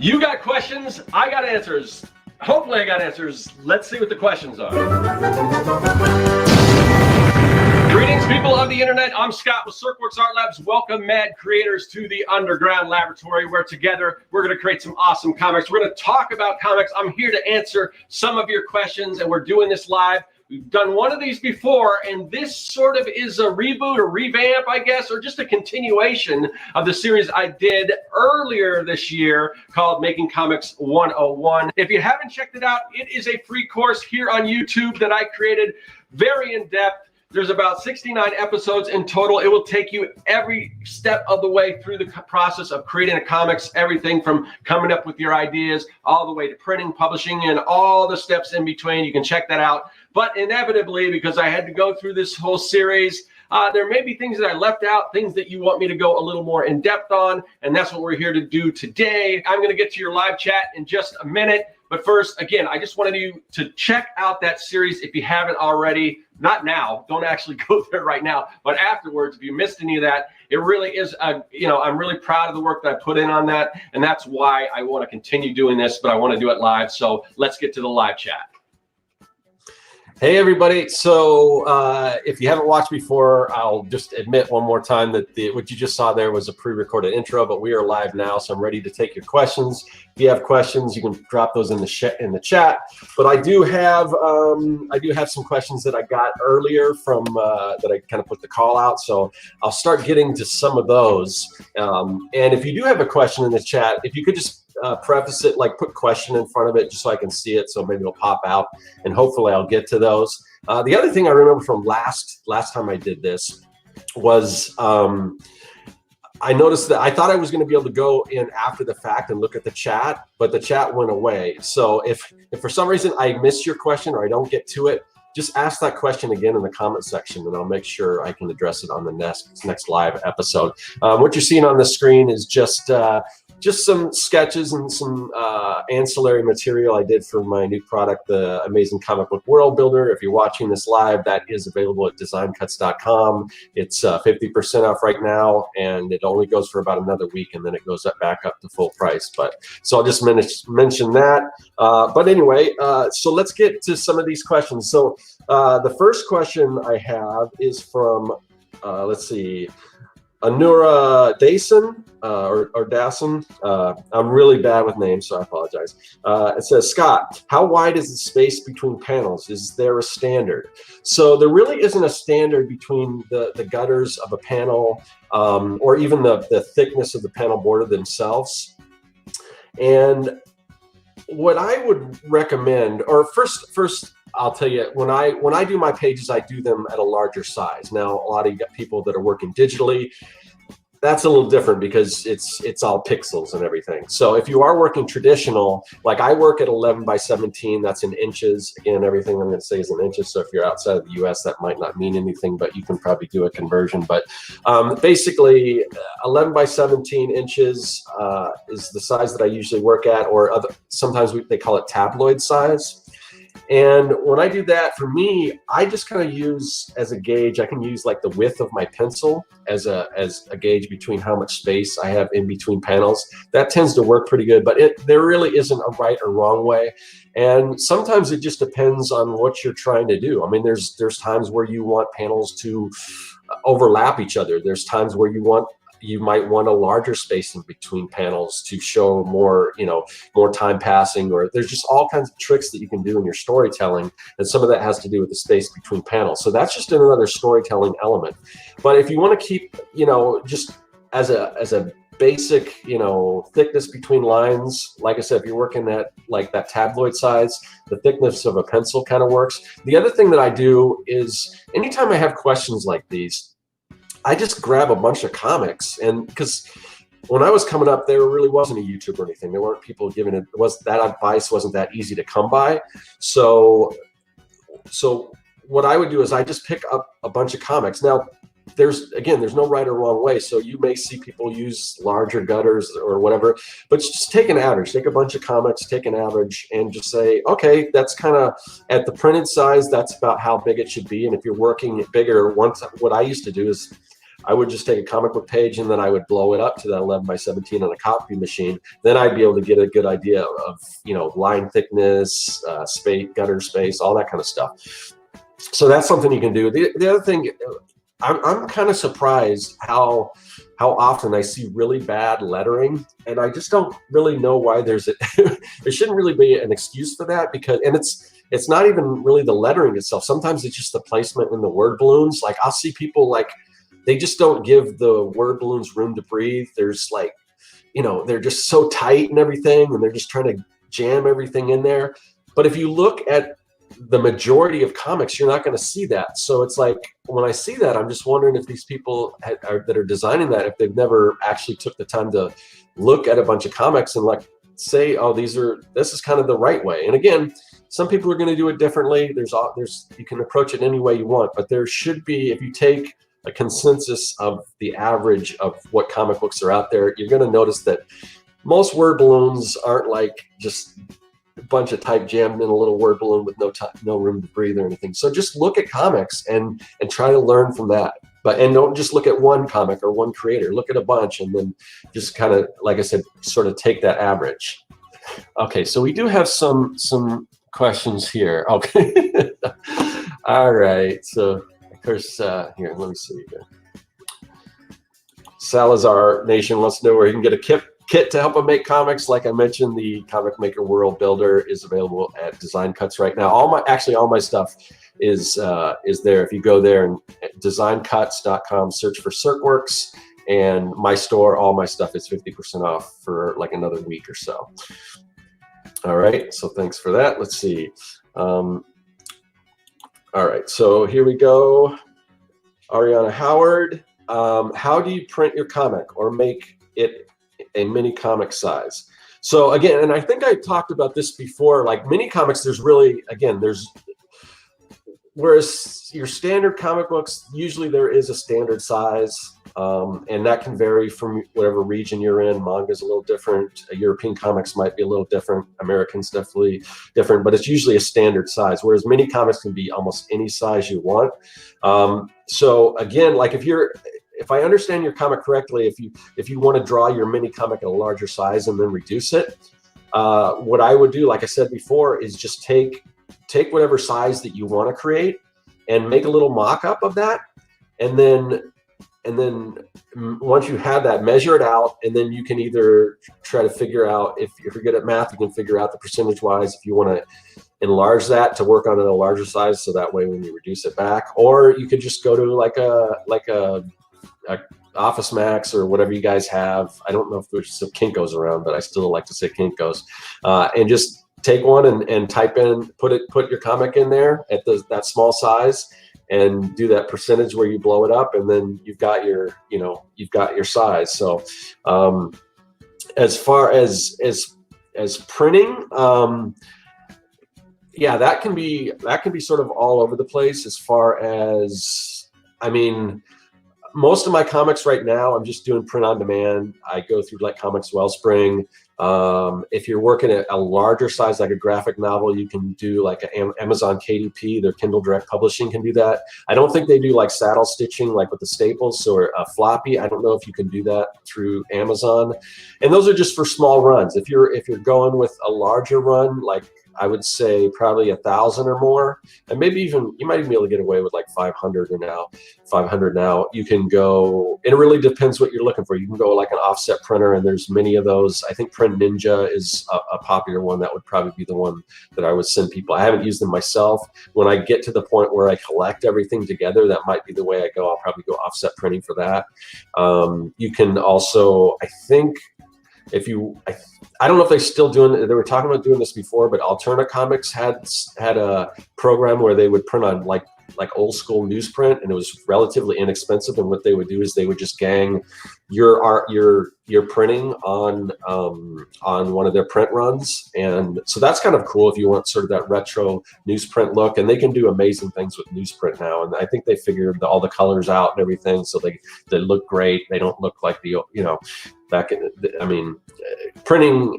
You got questions, I got answers. Hopefully I got answers. Let's see what the questions are. Greetings, people of the internet. I'm Scott with Circleworks Art Labs. Welcome, mad creators, to the underground laboratory where together we're going to create some awesome comics. We're going to talk about comics. I'm here to answer some of your questions, and we're doing this live. We've done one of these before, and this sort of is a reboot or revamp, I guess, or just a continuation of the series I did earlier this year called Making Comics 101. If you haven't checked it out, it is a free course here on YouTube that I created, very in-depth. There's about 69 episodes in total. It will take you every step of the way through the process of creating a comics, everything from coming up with your ideas all the way to printing, publishing, and all the steps in between. You can check that out. But inevitably, because I had to go through this whole series, there may be things that I left out, things that you want me to go a little more in depth on, and that's what we're here to do today. I'm going to get to your live chat in just a minute. But first, again, I just wanted you to check out that series if you haven't already. Not now, don't actually go there right now, but afterwards, if you missed any of that, it really is, I'm really proud of the work that I put in on that, and that's why I want to continue doing this, but I want to do it live. So let's get to the live chat. Hey everybody, so if you haven't watched before, I'll just admit one more time that what you just saw there was a pre-recorded intro, but we are live now, so I'm ready to take your questions. If you have questions, you can drop those in the chat. But I do have some questions that I got earlier from that I kind of put the call out, so I'll start getting to some of those. And if you do have a question in the chat, if you could just preface it, like put question in front of it just so I can see it, so maybe it'll pop out, and hopefully I'll get to those. The other thing I remember from last time I did this was I noticed that I thought I was going to be able to go in after the fact and look at the chat, but the chat went away. So if for some reason I missed your question or I don't get to it, just ask that question again in the comment section, and I'll make sure I can address it on the next live episode. What you're seeing on the screen is just some sketches and some ancillary material I did for my new product, the Amazing Comic Book World Builder. If you're watching this live, that is available at designcuts.com. It's 50% off right now, and it only goes for about another week, and then it goes back up to full price. So I'll just mention that. But anyway, so let's get to some of these questions. So the first question I have is from, let's see, Anura Dason, or Dason. I'm really bad with names, so I apologize. It says, Scott, how wide is the space between panels? Is there a standard? So there really isn't a standard between the gutters of a panel, or even the thickness of the panel border themselves. And what I would recommend, or first I'll tell you, when I do my pages, I do them at a larger size. Now, a lot of you got people that are working digitally. That's a little different because it's all pixels and everything. So if you are working traditional, like I work at 11 by 17, that's in inches. Again, everything I'm going to say is in inches. So if you're outside of the US, that might not mean anything, but you can probably do a conversion. But basically, 11 by 17 inches is the size that I usually work at, or sometimes they call it tabloid size. And when I do that, for me, I just kind of use as a gauge, I can use like the width of my pencil as a gauge between how much space I have in between panels. That tends to work pretty good, but there really isn't a right or wrong way. And sometimes it just depends on what you're trying to do. I mean, there's times where you want panels to overlap each other. There's times where you might want a larger space in between panels to show more, more time passing, or there's just all kinds of tricks that you can do in your storytelling. And some of that has to do with the space between panels. So that's just another storytelling element. But if you want to keep, just as a basic, thickness between lines, like I said, if you're working at like that tabloid size, the thickness of a pencil kind of works. The other thing that I do is anytime I have questions like these, I just grab a bunch of comics, and because when I was coming up, there really wasn't a YouTube or anything. There weren't people giving it. That advice wasn't that easy to come by. So what I would do is I just pick up a bunch of comics. Now, there's no right or wrong way. So you may see people use larger gutters or whatever, but just take an average. Take a bunch of comics, take an average, and just say, okay, that's kind of at the printed size. That's about how big it should be. And if you're working it bigger, what I used to do is I would just take a comic book page and then I would blow it up to that 11 by 17 on a copy machine. Then I'd be able to get a good idea of, you know, line thickness, space, gutter space, all that kind of stuff. So that's something you can do. The other thing, I'm kind of surprised how often I see really bad lettering, and I just don't really know why there shouldn't really be an excuse for that, because, and it's not even really the lettering itself. Sometimes it's just the placement in the word balloons. Like I'll see people like, they just don't give the word balloons room to breathe. There's like, you know, they're just so tight and everything, and they're just trying to jam everything in there. But if you look at the majority of comics, you're not going to see that. So it's like, when I see that, I'm just wondering if these people that are designing that, if they've never actually took the time to look at a bunch of comics and like say, oh, this is kind of the right way. And again, some people are going to do it differently. You can approach it any way you want, but there should be, if you take a consensus of the average of what comic books are out there, you're going to notice that most word balloons aren't like just a bunch of type jammed in a little word balloon with no room to breathe or anything. So just look at comics and try to learn from that. And don't just look at one comic or one creator. Look at a bunch and then just kind of, like I said, sort of take that average. Okay, so we do have some questions here. Okay. All right. So of course, here, let me see here. Salazar Nation wants to know where he can get a kit to help him make comics. Like I mentioned, the Comic Maker World Builder is available at Design Cuts right now. All my stuff is there. If you go there and designcuts.com, search for CircWorks, and my store, all my stuff is 50% off for like another week or so. All right, so thanks for that. Let's see. All right, so here we go. Ariana Howard, how do you print your comic or make it a mini comic size? So again, and I think I talked about this before, like mini comics, whereas your standard comic books, usually there is a standard size, and that can vary from whatever region you're in. Manga's a little different. European comics might be a little different. American's definitely different, but it's usually a standard size, whereas mini comics can be almost any size you want. So again, like if I understand your comic correctly, if you want to draw your mini comic at a larger size and then reduce it, what I would do, like I said before, is just take whatever size that you want to create and make a little mock-up of that, and then once you have that, measure it out, and then you can either try to figure out, if you're good at math, you can figure out the percentage-wise if you want to enlarge that to work on it at a larger size, so that way when you reduce it back, or you could just go to like a Office Max or whatever you guys have. I don't know if there's some Kinko's around, but I still like to say Kinko's, and just take one and type in, put your comic in there at that small size, and do that percentage where you blow it up, and then you've got your size. So as far as printing, yeah, that can be sort of all over the place. As far as, I mean, most of my comics right now, I'm just doing print on demand. I go through like Comics Wellspring. If you're working at a larger size, like a graphic novel, you can do like an Amazon KDP. Their Kindle Direct Publishing can do that. I don't think they do like saddle stitching, like with the staples or a floppy. I don't know if you can do that through Amazon. And those are just for small runs. If you're going with a larger run, like I would say probably 1,000 or more, and maybe even you might even be able to get away with like 500 now. You can go. It really depends what you're looking for. You can go like an offset printer, and there's many of those. I think Print Ninja is a popular one. That would probably be the one that I would send people. I haven't used them myself. When I get to the point where I collect everything together, that might be the way I go. I'll probably go offset printing for that. You can also, I think, I don't know if they're still doing it. They were talking about doing this before, but Alterna Comics had a program where they would print on like old school newsprint, and it was relatively inexpensive. And what they would do is they would just gang your printing on one of their print runs, and so that's kind of cool if you want sort of that retro newsprint look. And they can do amazing things with newsprint now, and I think they figured all the colors out and everything, so they look great. They don't look like the back in, I mean, printing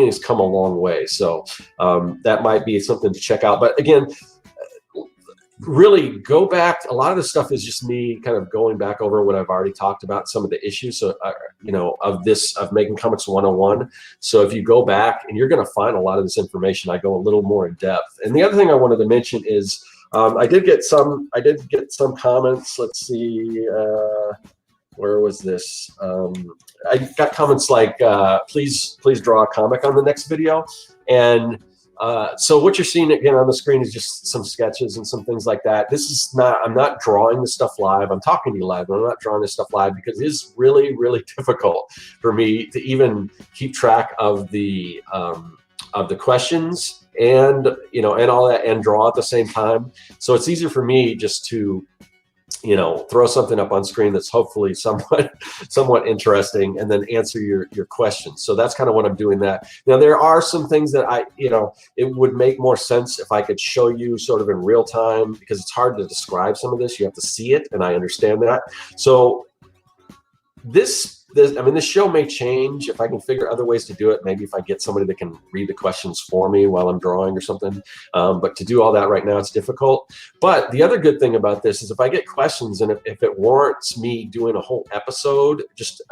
has come a long way, so that might be something to check out. But again, really go back. A lot of this stuff is just me kind of going back over what I've already talked about, some of the issues, so you know, of making comics 101. So if you go back, and you're going to find a lot of this information, I go a little more in depth. And the other thing I wanted to mention is I did get some comments. Let's see, where was this? I got comments like, please draw a comic on the next video. And so what you're seeing again on the screen is just some sketches and some things like that. This is not, I'm not drawing this stuff live. I'm talking to you live, but I'm not drawing this stuff live because it is really, really difficult for me to even keep track of the questions and, you know, and all that, and draw at the same time. So it's easier for me just to, you know, throw something up on screen that's hopefully somewhat interesting, and then answer your questions. So that's kind of what I'm doing that. Now, there are some things that you know, it would make more sense if I could show you sort of in real time, because it's hard to describe some of this. You have to see it, and I understand that. So I mean, this show may change if I can figure other ways to do it. Maybe if I get somebody that can read the questions for me while I'm drawing or something. But to do all that right now, it's difficult. But the other good thing about this is if I get questions, and if it warrants me doing a whole episode, just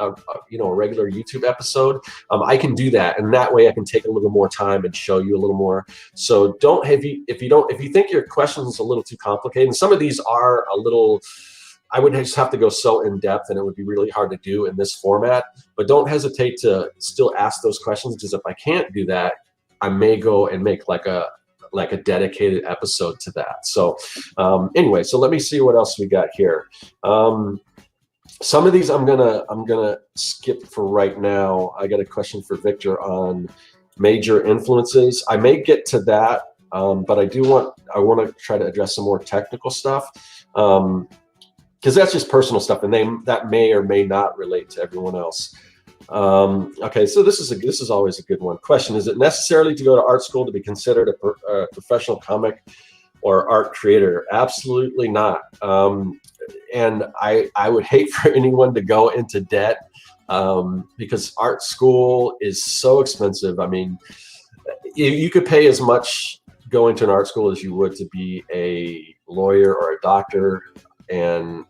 you know, a regular YouTube episode, I can do that, and that way I can take a little more time and show you a little more. So if you think your question is a little too complicated, and some of these are a little, I would just have to go so in depth, and it would be really hard to do in this format. But don't hesitate to still ask those questions, because if I can't do that, I may go and make like a dedicated episode to that. So anyway, so let me see what else we got here. Some of these I'm gonna skip for right now. I got a question for Victor on major influences. I may get to that, but I want to try to address some more technical stuff. Because that's just personal stuff, and that may or may not relate to everyone else. Okay, so this is always a good one. Question: is it necessarily to go to art school to be considered a professional comic or art creator? Absolutely not. And I would hate for anyone to go into debt, because art school is so expensive. I mean, you could pay as much going to an art school as you would to be a lawyer or a doctor. And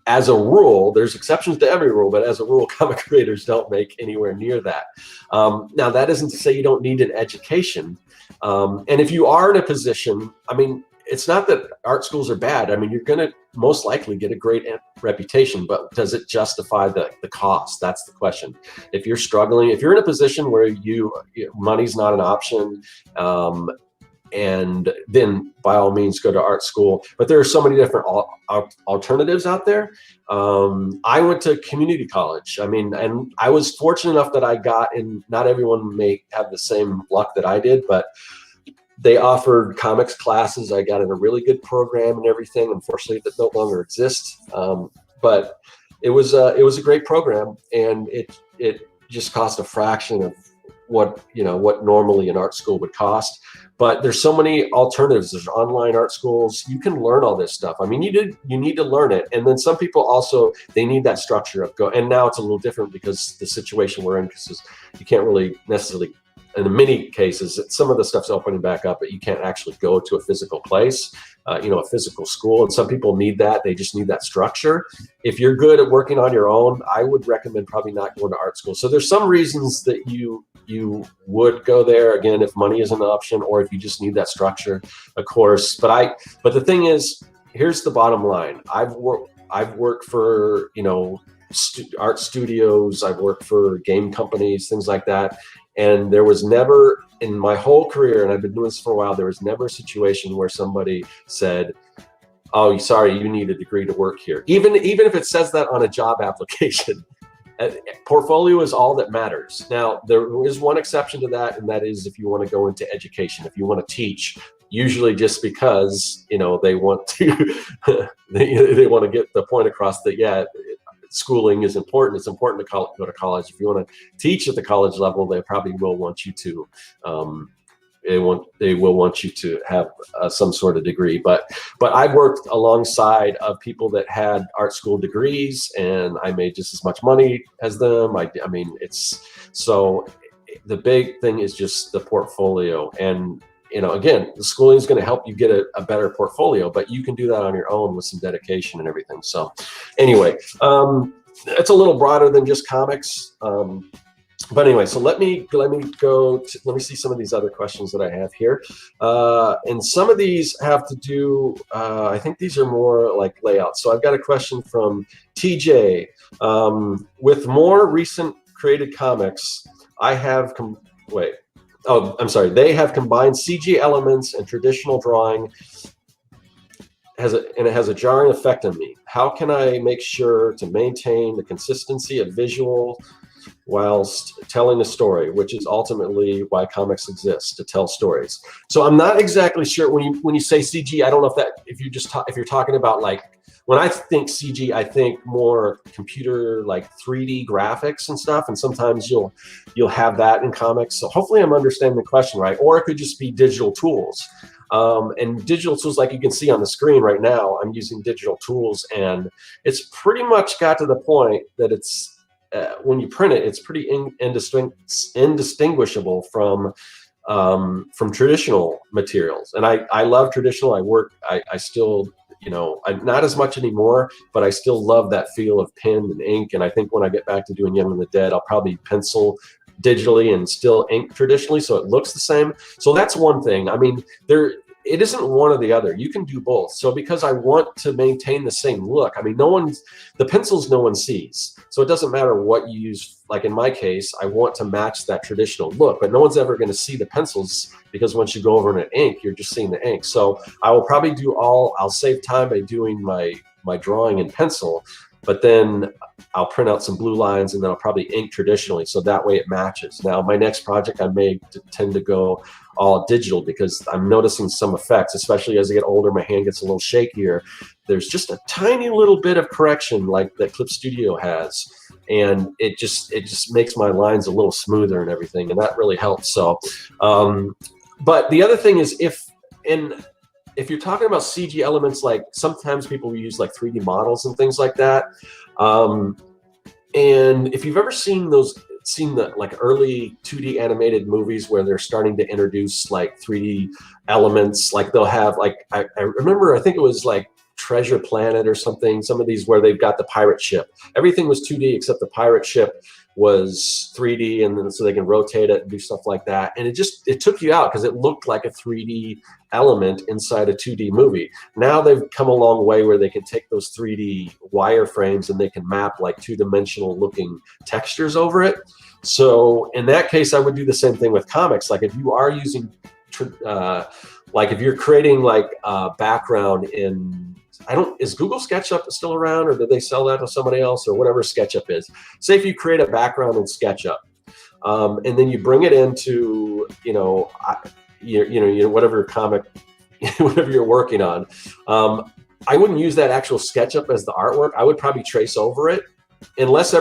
as a rule, there's exceptions to every rule, but as a rule, comic creators don't make anywhere near that. Now, that isn't to say you don't need an education. And if you are in a position, I mean, it's not that art schools are bad. I mean, you're going to most likely get a great reputation, but does it justify the cost? That's the question. If you're struggling, if you're in a position where money's not an option, and then by all means go to art school. But there are so many different alternatives out there. I went to community college. I mean, and I was fortunate enough that I got in. Not everyone may have the same luck that I did, but they offered comics classes. I got in a really good program and everything. Unfortunately, that no longer exists. But it was a great program, and it just cost a fraction of what normally an art school would cost. But there's so many alternatives. There's online art schools. You can learn all this stuff. I mean, you need to learn it. And then some people also, they need that structure of go. And now it's a little different because the situation we're in, because you can't really necessarily, in many cases, some of the stuff's opening back up, but you can't actually go to a physical place, a physical school. And some people need that. They just need that structure. If you're good at working on your own, I would recommend probably not going to art school. So there's some reasons that you would go there, again, if money is an option, or if you just need that structure, of course. But the thing is, here's the bottom line. I've worked for, art studios. I've worked for game companies, things like that. And there was never, in my whole career, and I've been doing this for a while, there was never a situation where somebody said, oh, sorry, you need a degree to work here. Even if it says that on a job application. Portfolio is all that matters. Now, there is one exception to that, and that is if you want to go into education, if you want to teach, usually just because, they want to, they want to get the point across that, schooling is important. It's important to go to college. If you want to teach at the college level, they probably will want you to, they will want you to have some sort of degree. But I've worked alongside of people that had art school degrees, and I made just as much money as them. I mean, it's so the big thing is just the portfolio. And you know, again, the schooling is going to help you get a better portfolio, but you can do that on your own with some dedication and everything. So anyway, it's a little broader than just comics. But anyway, so let me see some of these other questions that I have here, and some of these have to do. I think these are more like layouts. So I've got a question from TJ. With more recent created comics, they have combined CG elements and traditional drawing. It has a jarring effect on me. How can I make sure to maintain the consistency of visual whilst telling a story, which is ultimately why comics exist, to tell stories? So I'm not exactly sure when you say CG. I don't know if you're talking about, like, when I think CG, I think more computer, like 3D graphics and stuff. And sometimes you'll have that in comics. So hopefully I'm understanding the question right. Or it could just be digital tools. And digital tools, like you can see on the screen right now, I'm using digital tools, and it's pretty much got to the point that it's when you print it, it's pretty indistinguishable from traditional materials. And I love traditional. I still, you know, not as much anymore, but I still love that feel of pen and ink. And I think when I get back to doing Young and the Dead, I'll probably pencil digitally and still ink traditionally, so it looks the same. So that's one thing. I mean, it isn't one or the other. You can do both. So because I want to maintain the same look, I mean, the pencils no one sees. So it doesn't matter what you use. Like in my case, I want to match that traditional look, but no one's ever going to see the pencils, because once you go over in an ink, you're just seeing the ink. So I will probably I'll save time by doing my drawing in pencil, but then I'll print out some blue lines, and then I'll probably ink traditionally, so that way it matches. Now, my next project, I may tend to go all digital, because I'm noticing some effects, especially as I get older, my hand gets a little shakier. There's just a tiny little bit of correction like that Clip Studio has, and it just makes my lines a little smoother and everything, and that really helps. So, but the other thing is, if you're talking about CG elements, like sometimes people use like 3D models and things like that. And if you've ever seen the like early 2D animated movies where they're starting to introduce like 3D elements, like they'll have, like, I remember, I think it was like Treasure Planet or something, some of these where they've got the pirate ship. Everything was 2D except the pirate ship was 3D, and then so they can rotate it and do stuff like that. And it took you out, because it looked like a 3D element inside a 2D movie. Now they've come a long way where they can take those 3D wireframes and they can map like two-dimensional looking textures over it. So in that case, I would do the same thing with comics. Like if you are using, like if you're creating like a background in, is Google SketchUp still around, or did they sell that to somebody else, or whatever SketchUp is? Say if you create a background in SketchUp, and then you bring it into, whatever comic, whatever you're working on. I wouldn't use that actual SketchUp as the artwork. I would probably trace over it, unless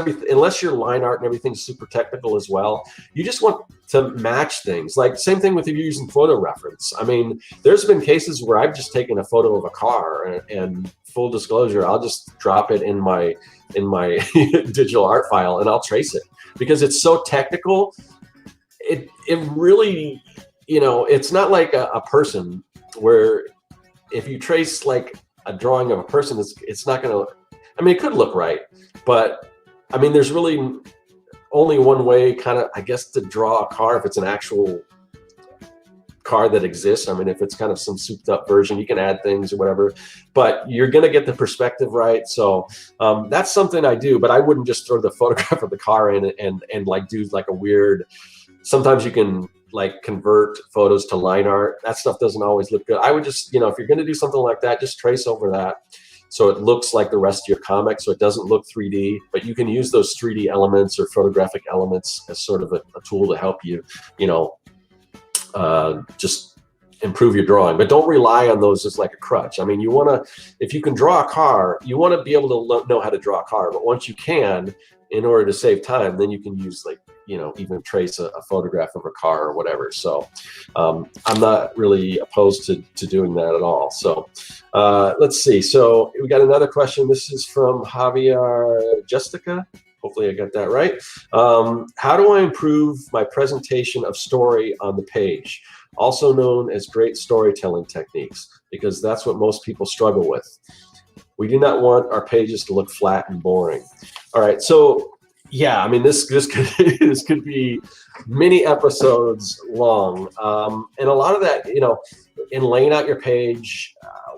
your line art and everything's super technical as well. You just want to match things. Like same thing with if you're using photo reference. I mean, there's been cases where I've just taken a photo of a car, and full disclosure, I'll just drop it in my digital art file, and I'll trace it, because it's so technical. It really, it's not like a person, where if you trace like a drawing of a person, it's not gonna, I mean, it could look right, but I mean, there's really only one way, kind of, I guess, to draw a car if it's an actual car that exists. I mean, if it's kind of some souped up version, you can add things or whatever, but you're gonna get the perspective right. So that's something I do, but I wouldn't just throw the photograph of the car in and like do like a weird, sometimes you can like convert photos to line art. That stuff doesn't always look good. I would just, if you're gonna do something like that, just trace over that, so it looks like the rest of your comic, so it doesn't look 3D, but you can use those 3D elements or photographic elements as sort of a tool to help you, just improve your drawing. But don't rely on those as like a crutch. I mean, if you can draw a car, you want to be able to know how to draw a car, but once you can, in order to save time, then you can use like, even trace a photograph of a car or whatever. So I'm not really opposed to doing that at all. So let's see. So we got another question. This is from Javier Justica. Hopefully I got that right. How do I improve my presentation of story on the page? also known as great storytelling techniques, because that's what most people struggle with. We do not want our pages to look flat and boring. All right, so yeah, I mean, this could this could be many episodes long, and a lot of that, you know, in laying out your page,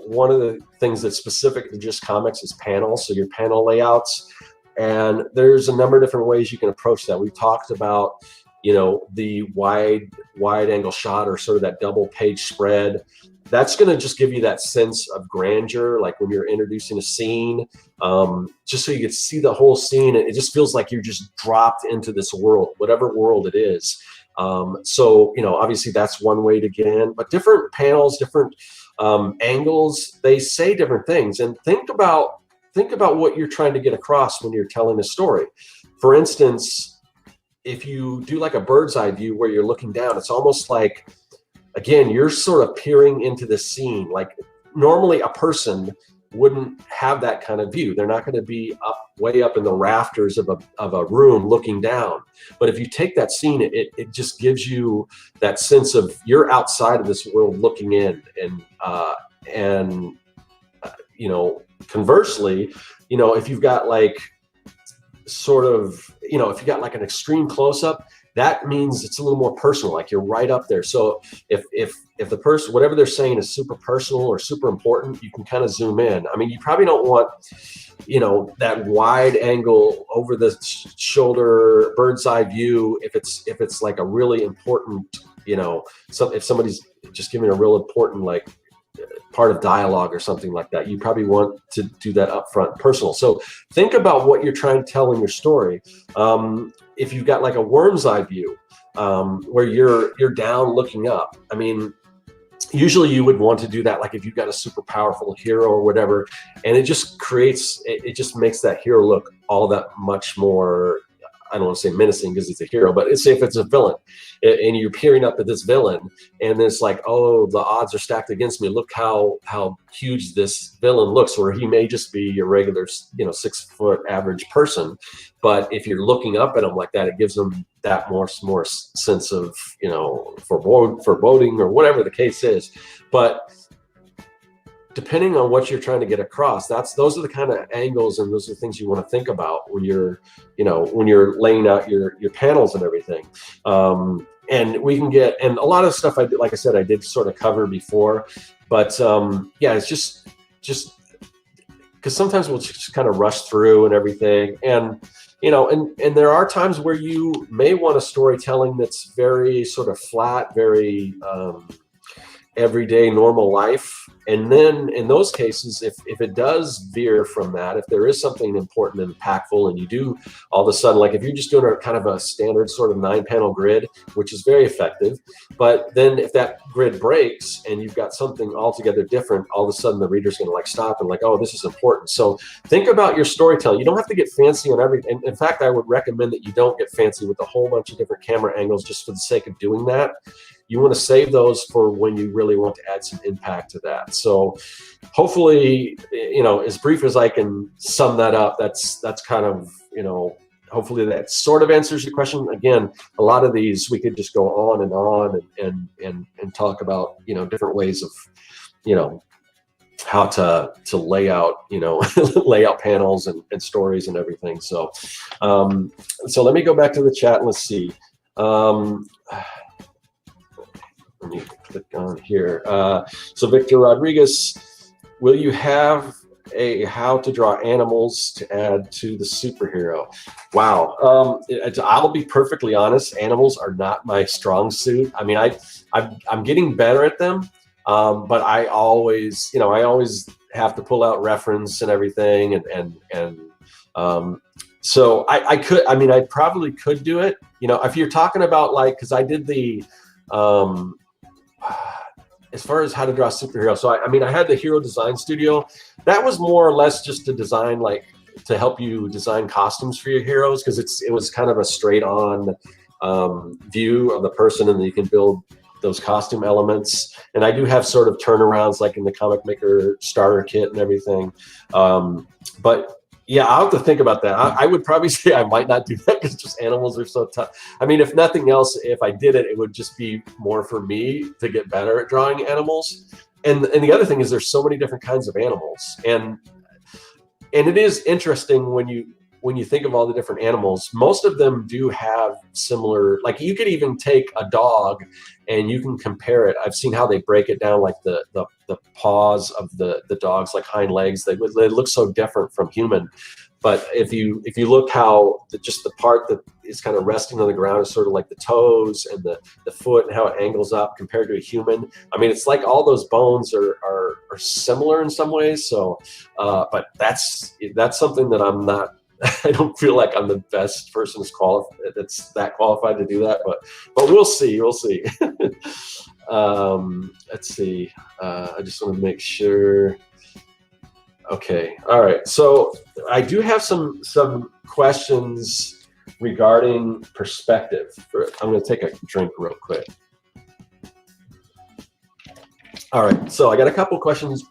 one of the things that's specific to just comics is panels, so your panel layouts, and there's a number of different ways you can approach that. We've talked about, you know, the wide angle shot, or sort of that double page spread. That's going to just give you that sense of grandeur, like when you're introducing a scene, just so you can see the whole scene. It just feels like you're just dropped into this world, whatever world it is. So, you know, obviously that's one way to get in, but different panels, different angles, they say different things. And think about what you're trying to get across when you're telling a story. For instance, if you do like a bird's eye view where you're looking down, it's almost like, again, you're sort of peering into the scene. Like normally a person wouldn't have that kind of view. They're not going to be way up in the rafters of a room looking down. But if you take that scene, it just gives you that sense of you're outside of this world looking in. And you know, conversely, you know, if you've got like sort of, you know, if you got like an extreme close-up, that means it's a little more personal, like you're right up there. So if the person, whatever they're saying is super personal or super important, you can kind of zoom in. I mean, you probably don't want, you know, that wide angle over the shoulder bird's eye view if it's like a really important, you know, if somebody's just giving a real important like part of dialogue or something like that, you probably want to do that up front, personal. So think about what you're trying to tell in your story. If you've got like a worm's eye view, where you're down looking up, I mean, usually you would want to do that like if you've got a super powerful hero or whatever, and it just makes that hero look all that much more, I don't want to say menacing because it's a hero, but let's say if it's a villain and you're peering up at this villain and it's like, oh, the odds are stacked against me. Look how huge this villain looks, or he may just be your regular, you know, 6 foot average person. But if you're looking up at him like that, it gives them that more sense of, you know, foreboding or whatever the case is. But depending on what you're trying to get across, those are the kind of angles and those are the things you want to think about when you're, you know, when you're laying out your panels and everything. And we can get, and a lot of stuff like I said, I did sort of cover before, but yeah, it's just because sometimes we'll just kind of rush through and everything. And, you know, and there are times where you may want a storytelling that's very sort of flat, very everyday normal life. And then in those cases, if it does veer from that, if there is something important and impactful, and you do all of a sudden, like if you're just doing a kind of a standard sort of 9-panel grid, which is very effective, but then if that grid breaks and you've got something altogether different, all of a sudden the reader's going to like stop and like, oh, this is important. So think about your storytelling. You don't have to get fancy on everything. In fact, I would recommend that you don't get fancy with a whole bunch of different camera angles just for the sake of doing that. You want to save those for when you really want to add some impact to that. So hopefully, you know, as brief as I can sum that up, that's kind of, you know, hopefully that sort of answers your question. Again, a lot of these we could just go on and talk about, you know, different ways of, you know, how to lay out, you know, lay out panels and stories and everything. So so let me go back to the chat and let's see. Let me click on here. So Victor Rodriguez, will you have a how to draw animals to add to the superhero? Wow. I'll be perfectly honest. Animals are not my strong suit. I mean, I'm getting better at them, but I always have to pull out reference and everything, and so I probably could do it. You know, if you're talking about like, because I did the as far as how to draw superhero. So I had the Hero Design Studio. That was more or less just to design, like to help you design costumes for your heroes, because it was kind of a straight on view of the person, and then you can build those costume elements. And I do have sort of turnarounds like in the Comic Maker starter kit and everything. But Yeah, I'll have to think about that. I would probably say I might not do that because just animals are so tough. I mean, if nothing else, if I did it, it would just be more for me to get better at drawing animals. And the other thing is there's so many different kinds of animals. And it is interesting when you think of all the different animals, most of them do have similar, like you could even take a dog and you can compare it. I've seen how they break it down, like the paws of the dogs, like hind legs, they look so different from human. But if you look how just the part that is kind of resting on the ground is sort of like the toes and the foot and how it angles up compared to a human. I mean, it's like all those bones are similar in some ways. So, but that's something that I'm not. I don't feel like I'm the best person that's qualified to do that, but we'll see. We'll see. Let's see. I just want to make sure. Okay. All right. So I do have some questions regarding perspective. I'm going to take a drink real quick. All right. So I got a couple questions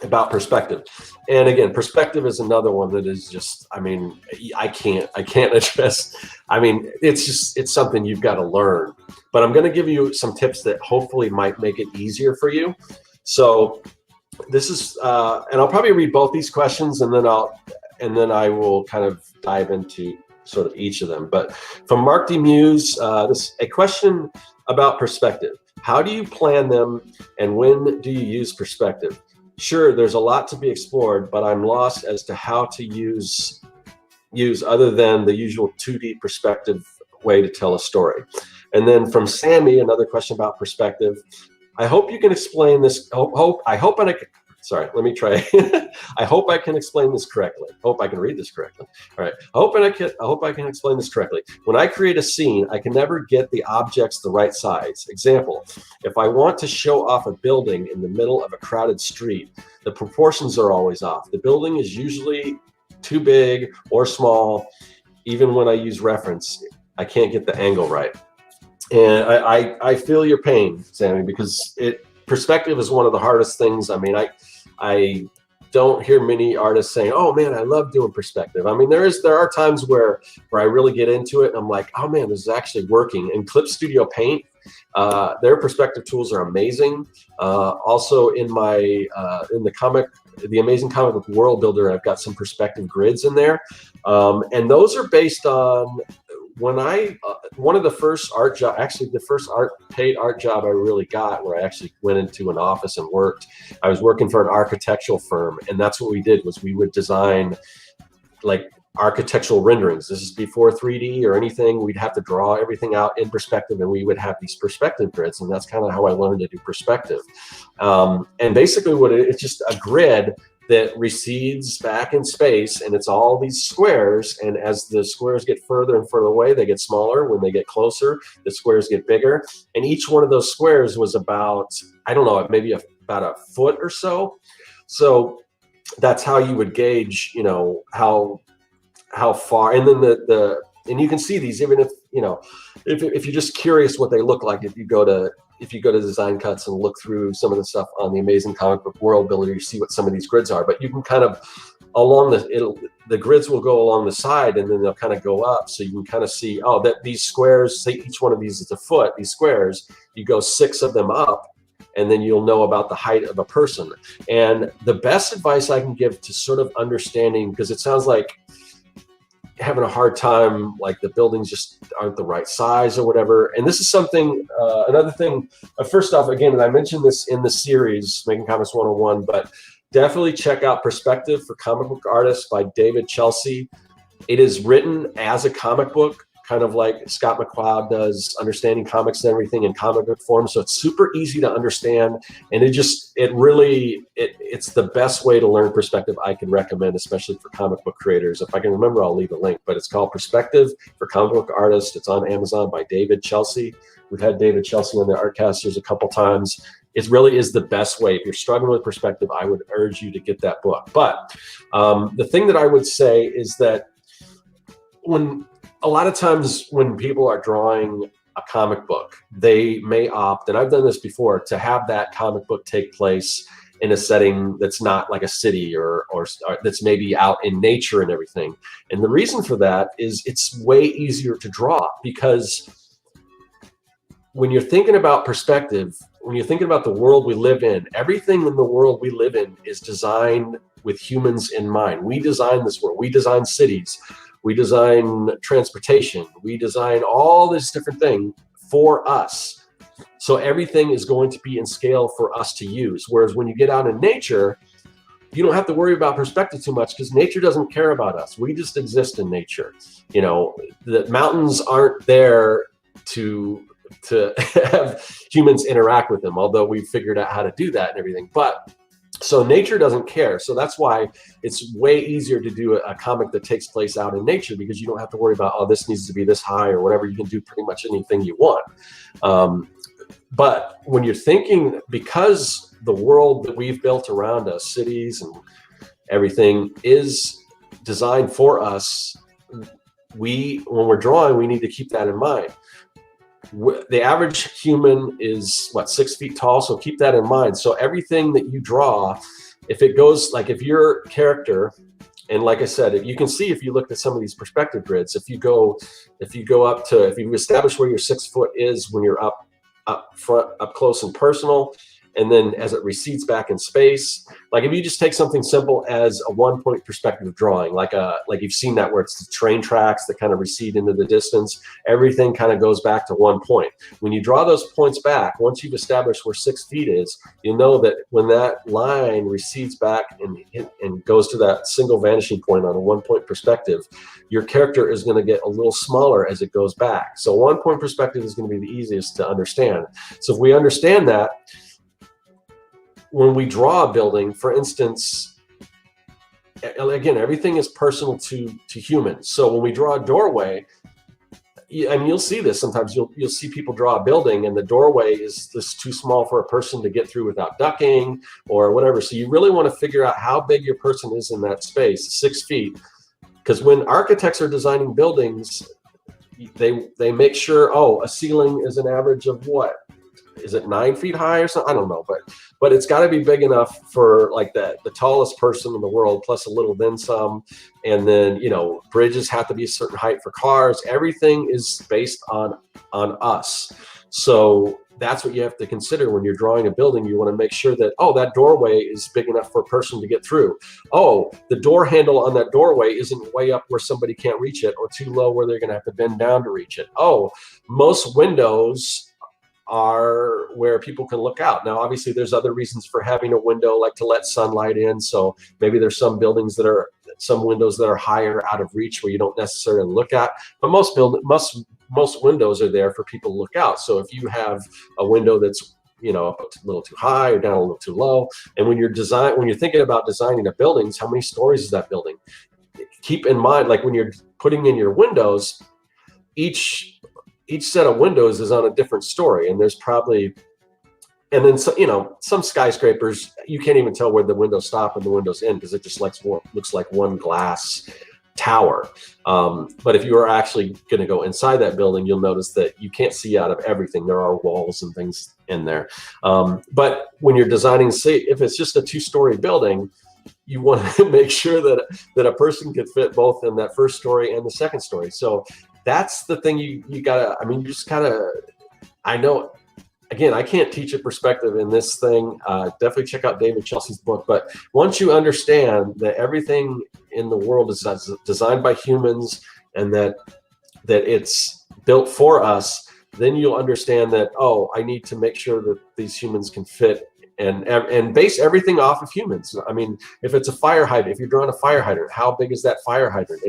about perspective. And again, perspective is another one that is just, I mean, I can't address. I mean, it's something you've got to learn. But I'm going to give you some tips that hopefully might make it easier for you. So this is, and I'll probably read both these questions, and then I will kind of dive into sort of each of them. But from Mark D. Muse, a question about perspective. How do you plan them, and when do you use perspective? Sure, there's a lot to be explored, but I'm lost as to how to use other than the usual 2D perspective way to tell a story. And then from Sammy, another question about perspective. I hope you can explain this. Sorry, let me try. I hope I can explain this correctly. Hope I can read this correctly. All right. I hope I can explain this correctly. When I create a scene, I can never get the objects the right size. Example, if I want to show off a building in the middle of a crowded street, the proportions are always off. The building is usually too big or small. Even when I use reference, I can't get the angle right. And I feel your pain, Sammy, because perspective is one of the hardest things. I mean, I don't hear many artists saying, "Oh man, I love doing perspective." I mean, there are times where I really get into it and I'm like, "Oh man, this is actually working." And Clip Studio Paint, their perspective tools are amazing. Also in the Amazing Comic Book World Builder, I've got some perspective grids in there, and those are based on one of the first art job, actually the first paid art job I really got, where I actually went into an office and worked. I was working for an architectural firm, and that's what we did, was we would design like architectural renderings. This is before 3D or anything. We'd have to draw everything out in perspective, and we would have these perspective grids, and that's kind of how I learned to do perspective. And basically it's just a grid that recedes back in space, and it's all these squares, and as the squares get further and further away, they get smaller. When they get closer, the squares get bigger, and each one of those squares was about, I don't know, maybe about a foot or so. So that's how you would gauge, you know, how far. And then and you can see these, even if, you know, if you're just curious what they look like, if you go to Design Cuts and look through some of the stuff on the Amazing Comic Book World Builder, you see what some of these grids are. But you can kind of, along the grids will go along the side, and then they'll kind of go up, so you can kind of see, oh, that these squares, say each one of these is a foot. These squares, you go 6 of them up, and then you'll know about the height of a person. And the best advice I can give to sort of understanding, because it sounds like having a hard time, like the buildings just aren't the right size or whatever. And this is something, another thing, first off, again, and I mentioned this in the series, Making Comics 101, but definitely check out Perspective for Comic Book Artists by David Chelsea. It is written as a comic book, kind of like Scott McCloud does Understanding Comics and Everything in comic book form. So it's super easy to understand. And it's the best way to learn perspective I can recommend, especially for comic book creators. If I can remember, I'll leave a link, but it's called Perspective for Comic Book Artists. It's on Amazon by David Chelsea. We've had David Chelsea on the Artcasters a couple times. It really is the best way. If you're struggling with perspective, I would urge you to get that book. But the thing that I would say is that a lot of times when people are drawing a comic book, they may opt, and I've done this before, to have that comic book take place in a setting that's not like a city or that's maybe out in nature and everything. And the reason for that is it's way easier to draw, because when you're thinking about perspective, when you're thinking about the world we live in, everything in the world we live in is designed with humans in mind. We design this world. We design cities. We design transportation. We design all this different thing for us. So everything is going to be in scale for us to use. Whereas when you get out in nature, you don't have to worry about perspective too much, because nature doesn't care about us. We just exist in nature. You know, the mountains aren't there to have humans interact with them, although we've figured out how to do that and everything. But so nature doesn't care. So that's why it's way easier to do a comic that takes place out in nature, because you don't have to worry about, oh, this needs to be this high or whatever. You can do pretty much anything you want. But when you're thinking, because the world that we've built around us, cities and everything, is designed for us, when we're drawing, we need to keep that in mind. The average human is what, 6 feet tall, so keep that in mind. So everything that you draw, if it goes, like if your character, and like I said, if you can see, if you looked at some of these perspective grids, if you establish where your 6 foot is when you're up front, up close and personal, and then as it recedes back in space, like if you just take something simple as a 1-point perspective drawing, like you've seen that, where it's the train tracks that kind of recede into the distance, everything kind of goes back to 1 point. When you draw those points back, once you've established where 6 feet is, you know that when that line recedes back and goes to that single vanishing point on a 1-point perspective, your character is going to get a little smaller as it goes back. So 1-point perspective is going to be the easiest to understand. So if we understand that, when we draw a building, for instance, again, everything is personal to humans. So when we draw a doorway, and you'll see this sometimes, you'll see people draw a building and the doorway is just too small for a person to get through without ducking or whatever. So you really want to figure out how big your person is in that space, 6 feet. Because when architects are designing buildings, they make sure, oh, a ceiling is an average of what? Is it 9 feet high or something? I don't know, but it's got to be big enough for like the tallest person in the world, plus a little then some. And then, you know, bridges have to be a certain height for cars. Everything is based on us. So that's what you have to consider when you're drawing a building. You want to make sure that, oh, that doorway is big enough for a person to get through. Oh, the door handle on that doorway isn't way up where somebody can't reach it, or too low where they're going to have to bend down to reach it. Oh, most windows are where people can look out. Now, obviously, there's other reasons for having a window, like to let sunlight in. So maybe there's some windows that are higher out of reach where you don't necessarily look at. But most windows are there for people to look out. So if you have a window that's, you know, up a little too high or down a little too low, and when you're thinking about designing a building, how many stories is that building? Keep in mind, like when you're putting in your windows, each set of windows is on a different story, and there's probably, and then you know, some skyscrapers you can't even tell where the windows stop and the windows end, because it just looks like one glass tower. But if you are actually going to go inside that building, you'll notice that you can't see out of everything. There are walls and things in there. But when you're designing, say if it's just a 2-story building, you want to make sure that a person could fit both in that first story and the second story. So that's the thing you gotta, I mean, you just gotta, I know, again, I can't teach a perspective in this thing. Definitely check out David Chelsea's book. But once you understand that everything in the world is designed by humans and that it's built for us, then you'll understand that, oh, I need to make sure that these humans can fit and base everything off of humans. I mean, if it's a fire hydrant, if you're drawing a fire hydrant, how big is that fire hydrant?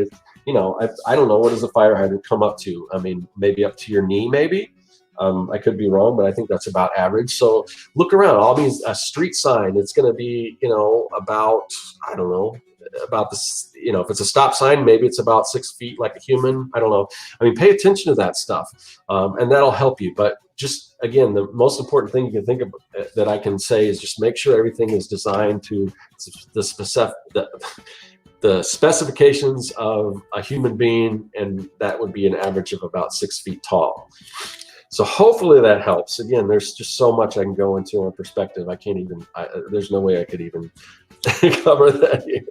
You know, I don't know, what does a fire hydrant come up to? I mean, maybe up to your knee, maybe. I could be wrong, but I think that's about average. So look around. All these, a street sign, it's going to be, you know, about, I don't know, about this, you know, if it's a stop sign, maybe it's about 6 feet like a human. I don't know. I mean, pay attention to that stuff, and that'll help you. But just, again, the most important thing you can think of that I can say is just make sure everything is designed to the specifications of a human being, and that would be an average of about 6 feet tall. So hopefully that helps. Again, there's just so much I can go into on perspective. I can't even, there's no way I could even cover that here.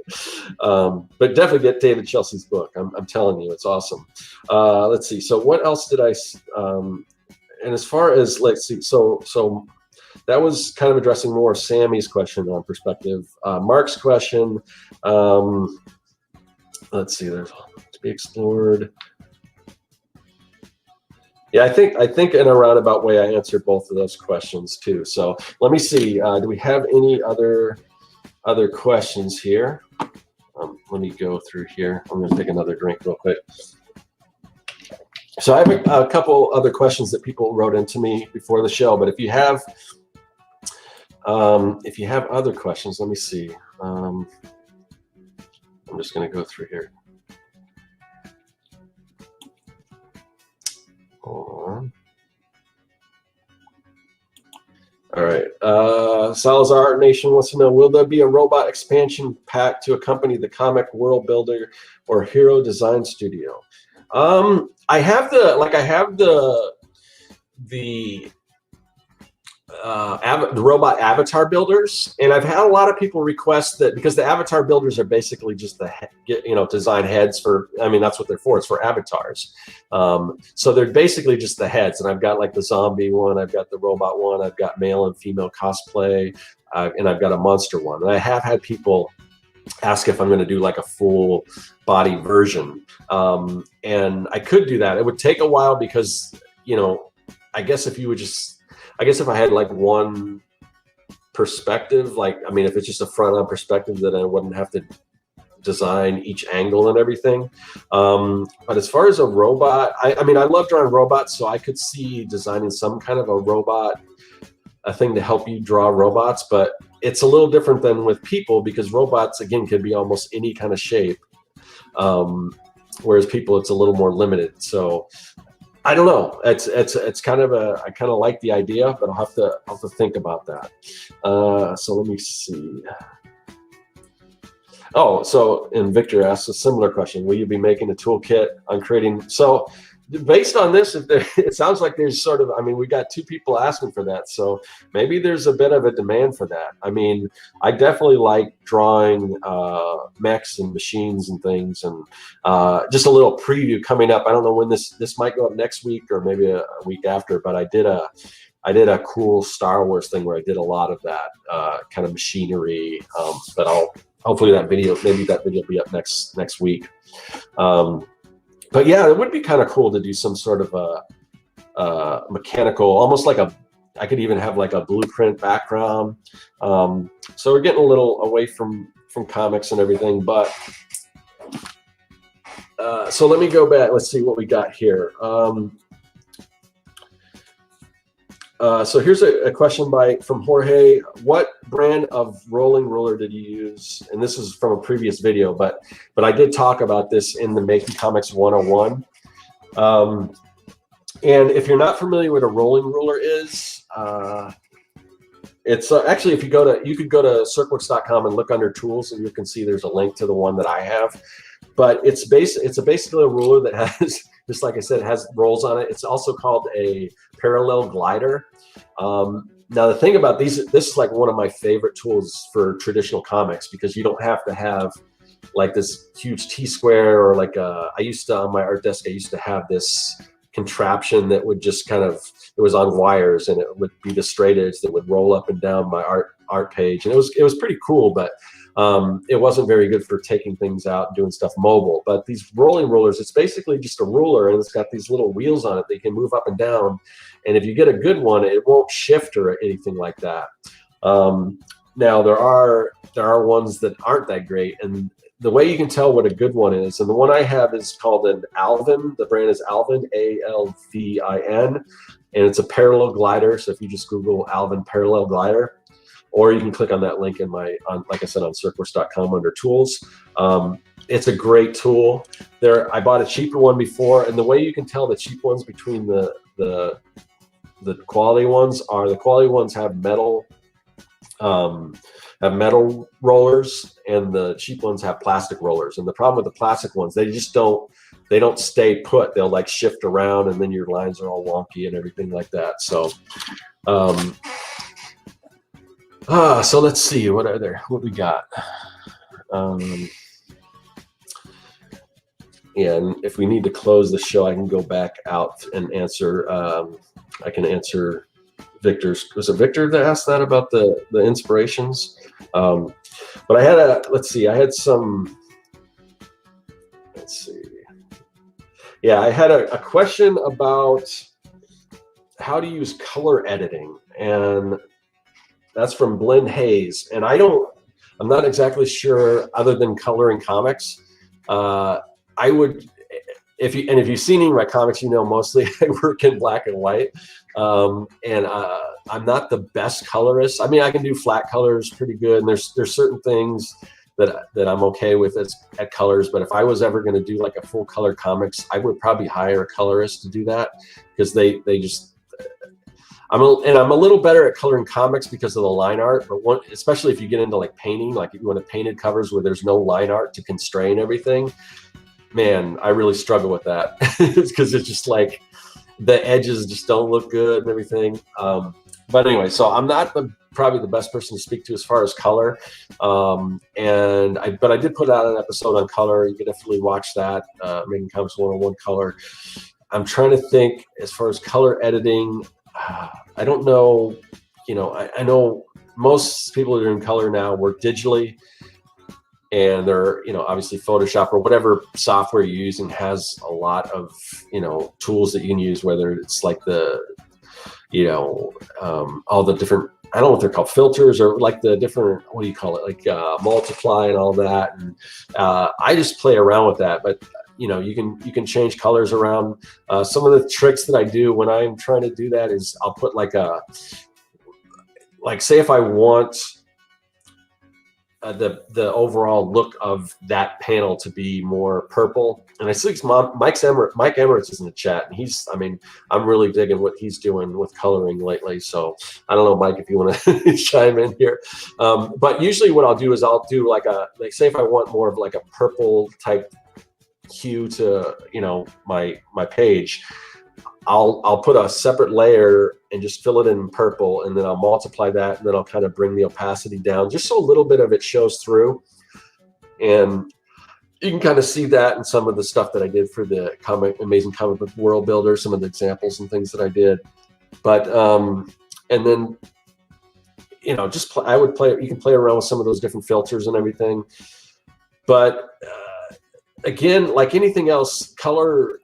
But definitely get David Chelsea's book. I'm telling you, it's awesome. Let's see. So what else did I, and as far as, let's see, so that was kind of addressing more Sammy's question on perspective. Mark's question, let's see, there's to be explored. Yeah, I think in a roundabout way I answered both of those questions too. So let me see. Do we have any other questions here? Let me go through here. I'm going to take another drink real quick. So I have a couple other questions that people wrote into me before the show. But if you have other questions, let me see. I'm just going to go through here. Hold on. All right. Salazar Art Nation wants to know, will there be a robot expansion pack to accompany the comic world builder or hero design studio? I have the robot avatar builders, and I've had a lot of people request that, because the avatar builders are basically just the design heads for, I mean, that's what they're for. It's for avatars. So they're basically just the heads, and I've got like the zombie one, I've got the robot one, I've got male and female cosplay, and I've got a monster one. And I have had people ask if I'm going to do like a full body version, and I could do that. It would take a while because, I guess if I had like one perspective, like, I mean, if it's just a front on perspective, then I wouldn't have to design each angle and everything. But as far as a robot, I mean, I love drawing robots, so I could see designing some kind of a robot, a thing to help you draw robots, but it's a little different than with people, because robots, again, could be almost any kind of shape. Whereas people, it's a little more limited. So I don't know. It's kind of I kind of like the idea, but I'll have to think about that. So let me see. Oh, and Victor asks a similar question. Will you be making a toolkit on creating? So based on this, it sounds like there's sort of, I mean, we got two people asking for that. So maybe there's a bit of a demand for that. I mean, I definitely like drawing mechs and machines and things, and just a little preview coming up. I don't know when this might go up next week or maybe a week after, but I did a cool Star Wars thing where I did a lot of that kind of machinery, but hopefully maybe that video will be up next week. But yeah, it would be kind of cool to do some sort of a mechanical, almost like I could even have like a blueprint background. So we're getting a little away from comics and everything, but so let me go back. Let's see what we got here. So here's a question from Jorge. What brand of rolling ruler did you use? And this is from a previous video, but I did talk about this in the Making Comics 101. And if you're not familiar with what a rolling ruler is, it's actually, if you could go to circworks.com and look under tools, and you can see there's a link to the one that I have. But it's basically a ruler that has, just like I said, has rolls on it. It's also called a parallel glider. Now the thing about this is like one of my favorite tools for traditional comics, because you don't have to have like this huge T-square, or like I used to, on my art desk, I used to have this contraption that would just kind of, it was on wires, and it would be the straight edge that would roll up and down my art page, and it was pretty cool, but it wasn't very good for taking things out and doing stuff mobile. But these rolling rulers, it's basically just a ruler, and it's got these little wheels on it that you can move up and down. And if you get a good one, it won't shift or anything like that. Now there are ones that aren't that great, and the way you can tell what a good one is, and the one I have is called an Alvin. The brand is Alvin, A-L-V-I-N, and it's a parallel glider. So if you just Google Alvin parallel glider, or you can click on that link like I said, on circworks.com under tools. It's a great tool. I bought a cheaper one before, and the way you can tell the cheap ones between the quality ones are, the quality ones have metal rollers, and the cheap ones have plastic rollers. And the problem with the plastic ones, they just don't they don't stay put. They'll like shift around, and then your lines are all wonky and everything like that. So, so let's see, what we got. Yeah, and if we need to close the show, I can go back out and answer. I can answer Victor's. Was it Victor that asked that about the inspirations? But I had I had some. Let's see. Yeah, I had a question about how to use color editing, and that's from Blinn Hayes. And I'm not exactly sure, other than coloring comics. I would, if you've seen any of my comics, you know mostly I work in black and white, and I'm not the best colorist. I mean, I can do flat colors pretty good, and there's certain things that I'm okay with at colors. But if I was ever going to do like a full color comics, I would probably hire a colorist to do that, because they just. I'm a little better at coloring comics because of the line art, but especially if you get into like painting, like if you want to painted covers where there's no line art to constrain everything, man, I really struggle with that because it's just like the edges just don't look good and everything. But anyway, so I'm not probably the best person to speak to as far as color. But I did put out an episode on color. You can definitely watch that, Making Comics 101 Color. I'm trying to think as far as color editing. I don't know, I know most people that are in color now work digitally, and they're, obviously Photoshop or whatever software you're using has a lot of, tools that you can use, whether it's like the, all the different, I don't know what they're called, filters, or like the different, what do you call it? Like multiply and all that. And I just play around with that, but you can change colors around. Some of the tricks that I do when I'm trying to do that is I'll put say if I want the overall look of that panel to be more purple, and I see Mike Emmerich is in the chat, and I'm really digging what he's doing with coloring lately. So I don't know, Mike, if you want to chime in here. But usually what I'll do is I'll do like say if I want more of like a purple type hue to my page, I'll put a separate layer and just fill it in purple, and then I'll multiply that, and then I'll kind of bring the opacity down just so a little bit of it shows through. And you can kind of see that in some of the stuff that I did for the Amazing Comic Book World Builder, some of the examples and things that I did. But and then I would play. You can play around with some of those different filters and everything. But again, like anything else, color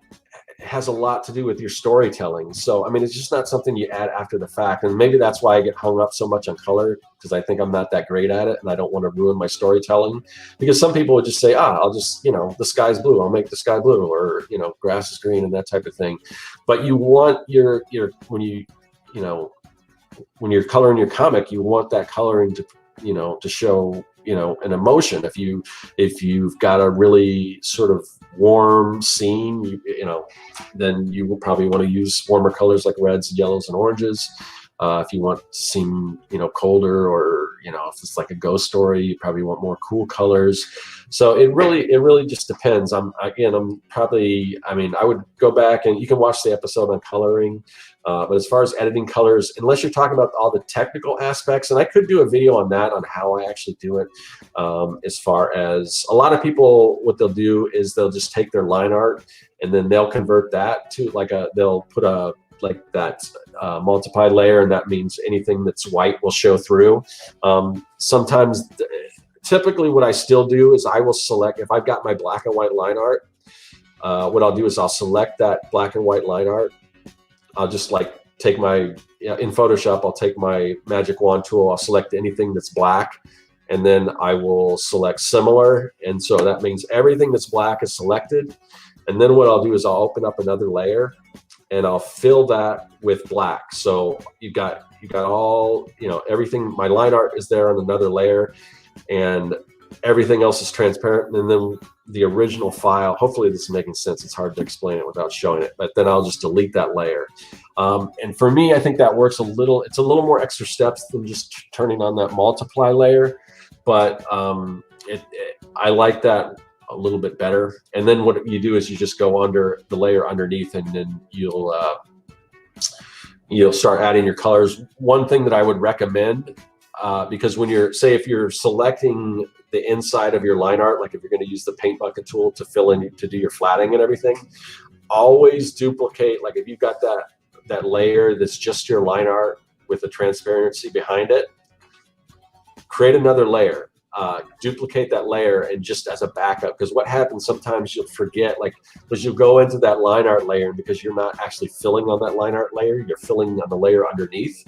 has a lot to do with your storytelling. So, it's just not something you add after the fact. And maybe that's why I get hung up so much on color, because I think I'm not that great at it, and I don't want to ruin my storytelling. Because some people would just say, I'll just, the sky's blue, I'll make the sky blue, or, grass is green and that type of thing. But you want when you're coloring your comic, you want that coloring to, to show, an emotion. If you've got a really sort of warm scene, then you will probably want to use warmer colors like reds, yellows, and oranges. If you want to seem, colder, or if it's like a ghost story, you probably want more cool colors. So it really just depends. I would go back, and you can watch the episode on coloring. But as far as editing colors, unless you're talking about all the technical aspects, and I could do a video on that, on how I actually do it. As far as a lot of people, what they'll do is they'll just take their line art, and then they'll convert that to they'll put that multiplied layer, and that means anything that's white will show through. Sometimes, typically what I still do is I will select, if I've got my black and white line art, what I'll do is I'll select that black and white line art. I'll just take in Photoshop, I'll take my magic wand tool, I'll select anything that's black, and then I will select similar. And so that means everything that's black is selected. And then what I'll do is I'll open up another layer, and I'll fill that with black. So you've got all, everything, my line art is there on another layer, and everything else is transparent. And then the original file, hopefully this is making sense, it's hard to explain it without showing it, but then I'll just delete that layer. And for me, I think that works it's a little more extra steps than just turning on that multiply layer, but I like that a little bit better. And then what you do is you just go under the layer underneath, and then you'll start adding your colors. One thing that I would recommend, because when you're, say if you're selecting the inside of your line art, like if you're going to use the paint bucket tool to fill in, to do your flatting and everything, always duplicate, like if you've got that layer that's just your line art with the transparency behind it, create another layer, duplicate that layer, and just as a backup, because what happens sometimes you'll forget, like, because you'll go into that line art layer, and because you're not actually filling on that line art layer, you're filling on the layer underneath.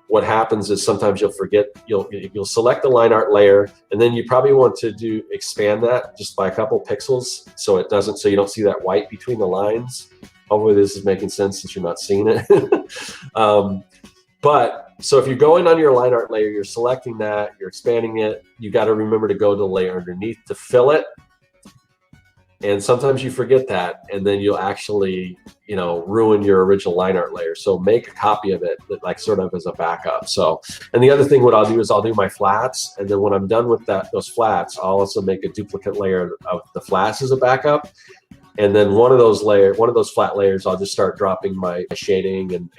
What happens is sometimes you'll forget, you'll select the line art layer, and then you probably want to expand that just by a couple pixels, so you don't see that white between the lines. Hopefully this is making sense since you're not seeing it. So if you go in on your line art layer, you're selecting that, you're expanding it, you got to remember to go to the layer underneath to fill it. And sometimes you forget that, and then you'll actually, ruin your original line art layer. So make a copy of it, like sort of as a backup. So, and the other thing, what I'll do is I'll do my flats, and then when I'm done with those flats, I'll also make a duplicate layer of the flats as a backup. And then one of those flat layers, I'll just start dropping my shading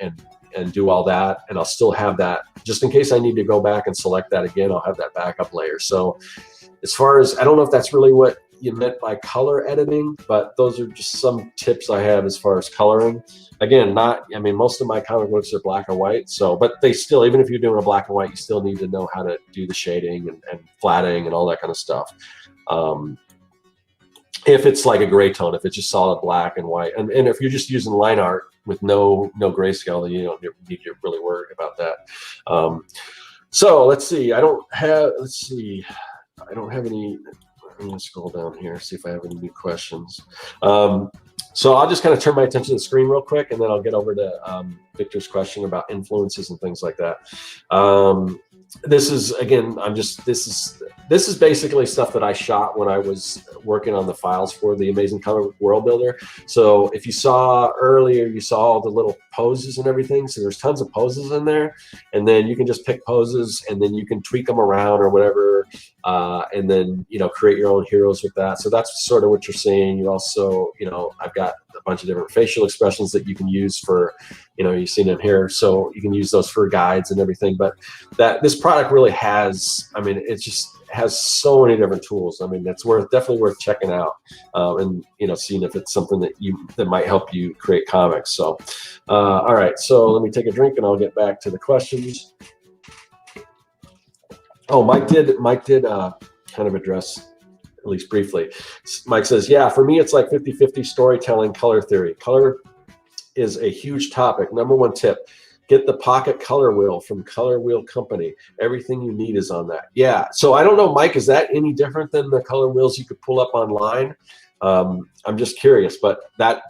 and do all that, and I'll still have that just in case I need to go back and select that again. I'll have that backup layer. So as far as, I don't know if that's really what you meant by color editing, but those are just some tips I have as far as coloring. Again, most of my comic books are black and white, so, but they still, even if you're doing a black and white, you still need to know how to do the shading and flatting and all that kind of stuff. If it's like a gray tone, if it's just solid black and white, and if you're just using line art with no grayscale, then you don't need to really worry about that. So let's see. I don't have any. I'm gonna scroll down here, see if I have any new questions. So I'll just kind of turn my attention to the screen real quick, and then I'll get over to Victor's question about influences and things like that. This is, again, this is basically stuff that I shot when I was working on the files for the Amazing Comic Book World Builder. So if you saw earlier, you saw all the little poses and everything. So there's tons of poses in there, and then you can just pick poses, and then you can tweak them around or whatever, and then create your own heroes with that. So that's sort of what you're seeing. You also, I've got a bunch of different facial expressions that you can use for, you've seen them here. So you can use those for guides and everything. But this product really has, it just has so many different tools. That's definitely worth checking out, and seeing if it's something that might help you create comics. So, all right. So let me take a drink, and I'll get back to the questions. Oh, Mike did kind of address, at least briefly. Mike says, yeah, for me, it's like 50-50 storytelling, color theory. Color is a huge topic. Number one tip, get the pocket color wheel from Color Wheel Company. Everything you need is on that. Yeah, so I don't know, Mike, is that any different than the color wheels you could pull up online? I'm just curious, but that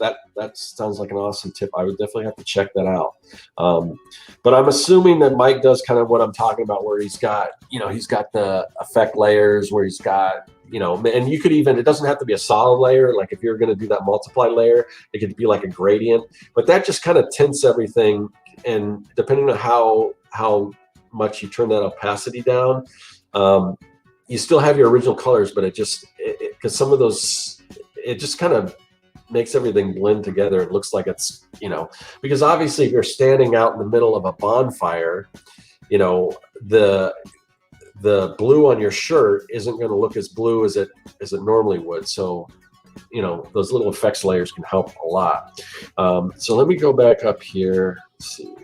sounds like an awesome tip. I would definitely have to check that out. But I'm assuming that Mike does kind of what I'm talking about, where he's got the effect layers, where he's got, and you could even, it doesn't have to be a solid layer. Like if you're going to do that multiply layer, it could be like a gradient, but that just kind of tints everything. And depending on how much you turn that opacity down, you still have your original colors, but because some of those, it just kind of makes everything blend together. It looks like it's, because obviously if you're standing out in the middle of a bonfire, the blue on your shirt isn't going to look as blue as it normally would. So, those little effects layers can help a lot. So let me go back up here. Let's see.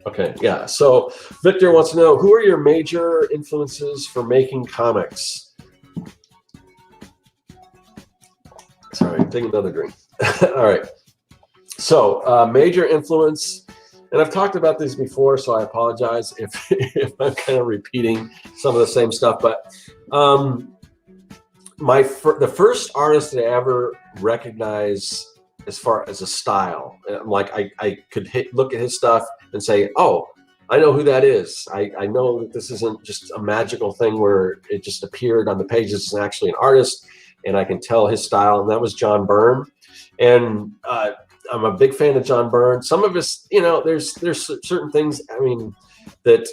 Okay, yeah. So Victor wants to know, who are your major influences for making comics? Sorry, take another drink. All right. So major influence, and I've talked about this before, so I apologize if I'm kind of repeating some of the same stuff. But the first artist that I ever recognized as far as a style, like I could look at his stuff and say, oh, I know who that is. I know that this isn't just a magical thing where it just appeared on the pages. It's actually an artist, and I can tell his style, and that was John Byrne. And I'm a big fan of John Byrne. Some of his, there's certain things, that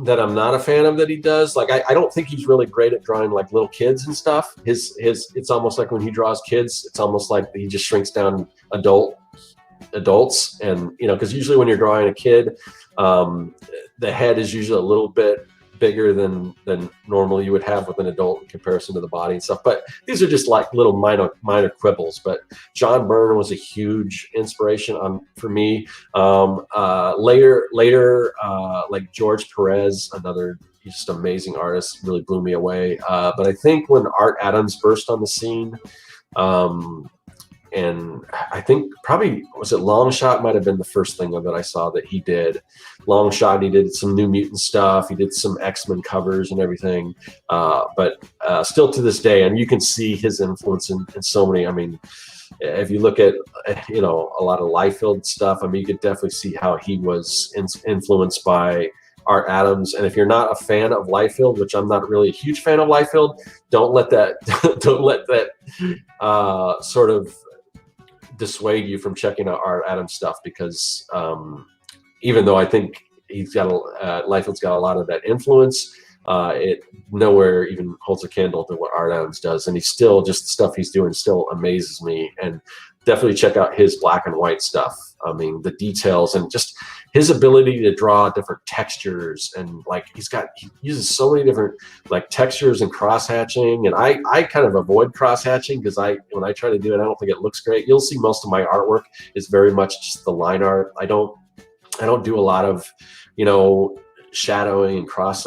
that I'm not a fan of that he does. Like I don't think he's really great at drawing like little kids and stuff. His it's almost like when he draws kids, it's almost like he just shrinks down adults, and you know, because usually when you're drawing a kid, the head is usually a little bit bigger than normal you would have with an adult in comparison to the body and stuff. But these are just like little minor quibbles. But John Byrne was a huge inspiration for me. Later, like George Perez, another just amazing artist, really blew me away. But I think when Art Adams burst on the scene, and I think probably, was it Long Shot, might have been the first thing that I saw that he did. Long Shot, he did some New Mutant stuff. He did some X-Men covers and everything. But still to this day, and you can see his influence in so many, I mean, if you look at, you know, a lot of Liefeld stuff, I mean, you could definitely see how he was influenced by Art Adams. And if you're not a fan of Liefeld, which I'm not really a huge fan of Liefeld, don't let that sort of dissuade you from checking out Art Adams stuff, because even though I think he's got Liefeld's got a lot of that influence, it nowhere even holds a candle to what Art Adams does, and he's still, just the stuff he's doing still amazes me. And definitely check out his black and white stuff. I mean, the details and just his ability to draw different textures, and like he uses so many different like textures and cross hatching. And I kind of avoid cross hatching because when I try to do it, I don't think it looks great. You'll see most of my artwork is very much just the line art. I don't do a lot of, you know, shadowing and cross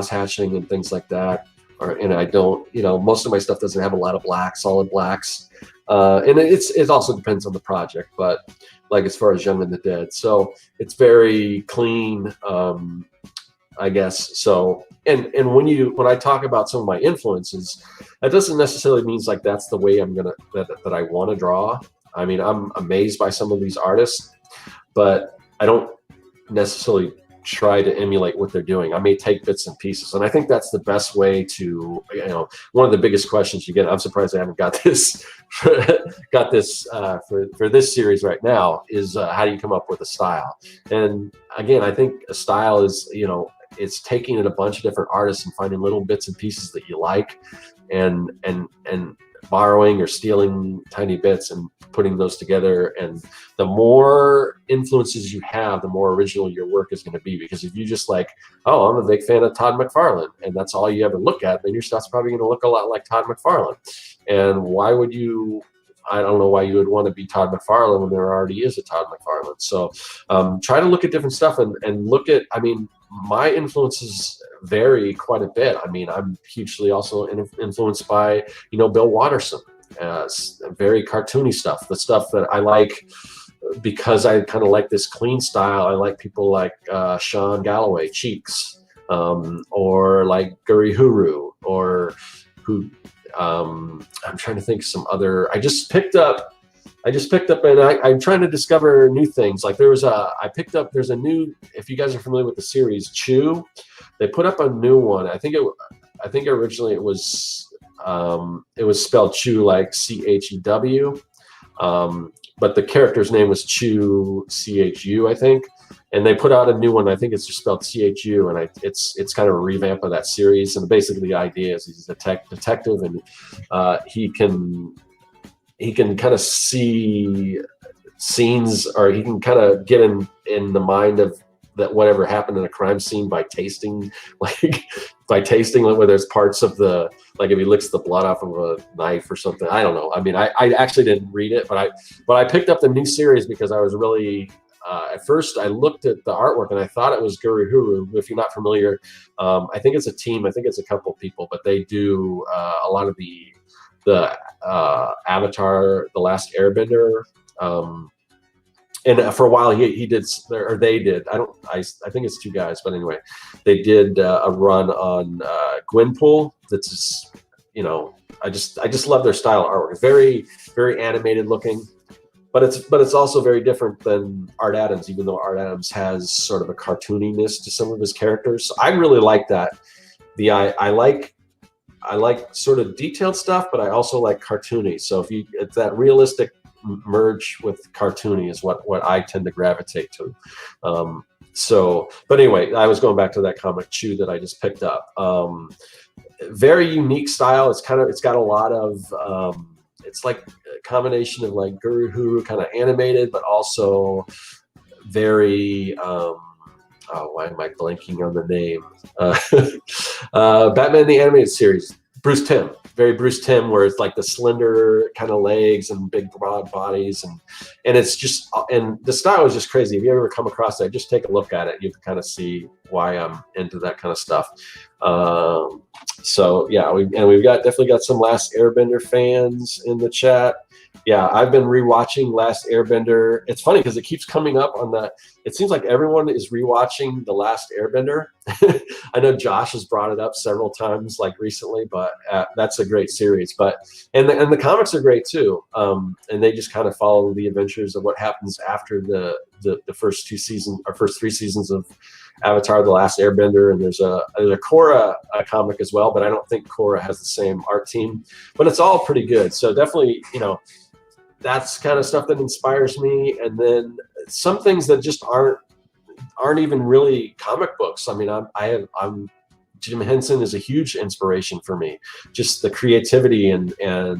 hatching and things like that. And I don't, you know, most of my stuff doesn't have a lot of solid blacks. And it also depends on the project, but like as far as Young and the Dead, so it's very clean, I guess. So and when I talk about some of my influences, that doesn't necessarily means like that's the way that I want to draw. I mean, I'm amazed by some of these artists, but I don't necessarily try to emulate what they're doing. I may take bits and pieces, and I think that's the best way to, you know, one of the biggest questions you get, I'm surprised I haven't got this for this series right now, is how do you come up with a style? And again, I think a style is, you know, it's taking in a bunch of different artists and finding little bits and pieces that you like, and borrowing or stealing tiny bits and putting those together. And the more influences you have, the more original your work is going to be. Because if you just like, oh, I'm a big fan of Todd McFarlane, and that's all you ever look at, then your stuff's probably going to look a lot like Todd McFarlane. And why would you, I don't know why you would want to be Todd McFarlane when there already is a Todd McFarlane. So try to look at different stuff and look at, I mean, my influences vary quite a bit. I mean, I'm hugely also influenced by, you know, Bill Watterson, very cartoony stuff, the stuff that I like because I kind of like this clean style. I like people like Sean Galloway, Cheeks, or like Guri Huru, or who, I'm trying to think of some other, I just picked up, and I'm trying to discover new things. Like there's a new, if you guys are familiar with the series Chew, they put up a new one. I think originally it was spelled Chew like CHEW, but the character's name was Chew CHU, I think. And they put out a new one. I think it's just spelled CHU, and it's kind of a revamp of that series. And basically the idea is he's a detective, and he can kind of see scenes, or he can kind of get in the mind of that whatever happened in a crime scene by tasting, like whether it's parts of the, like if he licks the blood off of a knife or something. I don't know. I mean, I actually didn't read it, but I picked up the new series because I was really, at first I looked at the artwork and I thought it was Guri Huru. If you're not familiar, I think it's a team. I think it's a couple people, but they do a lot of the Avatar, The Last Airbender, and for a while they did. I think it's two guys, but anyway, they did a run on Gwenpool. That's just, you know, I just love their style of artwork. It's very, very animated looking, but it's also very different than Art Adams, even though Art Adams has sort of a cartooniness to some of his characters. So I really like that. I like sort of detailed stuff, but I also like cartoony. So it's that realistic merge with cartoony is what I tend to gravitate to. So, but anyway, I was going back to that comic Chew that I just picked up. Very unique style. It's got a lot of, it's like a combination of like Guru kind of animated, but also very, oh, why am I blanking on the name? Batman the Animated Series, Bruce Timm. Very Bruce Timm, where it's like the slender kind of legs and big broad bodies, and it's just, and the style is just crazy. If you ever come across that, just take a look at it. You can kind of see why I'm into that kind of stuff. So yeah, we've definitely got some Last Airbender fans in the chat. Yeah, I've been rewatching Last Airbender. It's funny because it keeps coming up on the. It seems like everyone is rewatching The Last Airbender. I know Josh has brought it up several times, like recently, but that's a great series. But and the comics are great too, and they just kind of follow the adventures of what happens after the first 2 seasons or first 3 seasons of Avatar: The Last Airbender. And there's a Korra comic as well, but I don't think Korra has the same art team. But it's all pretty good. So definitely, that's kind of stuff that inspires me. And then some things that just aren't even really comic books. I mean, I'm Jim Henson is a huge inspiration for me. Just the creativity and I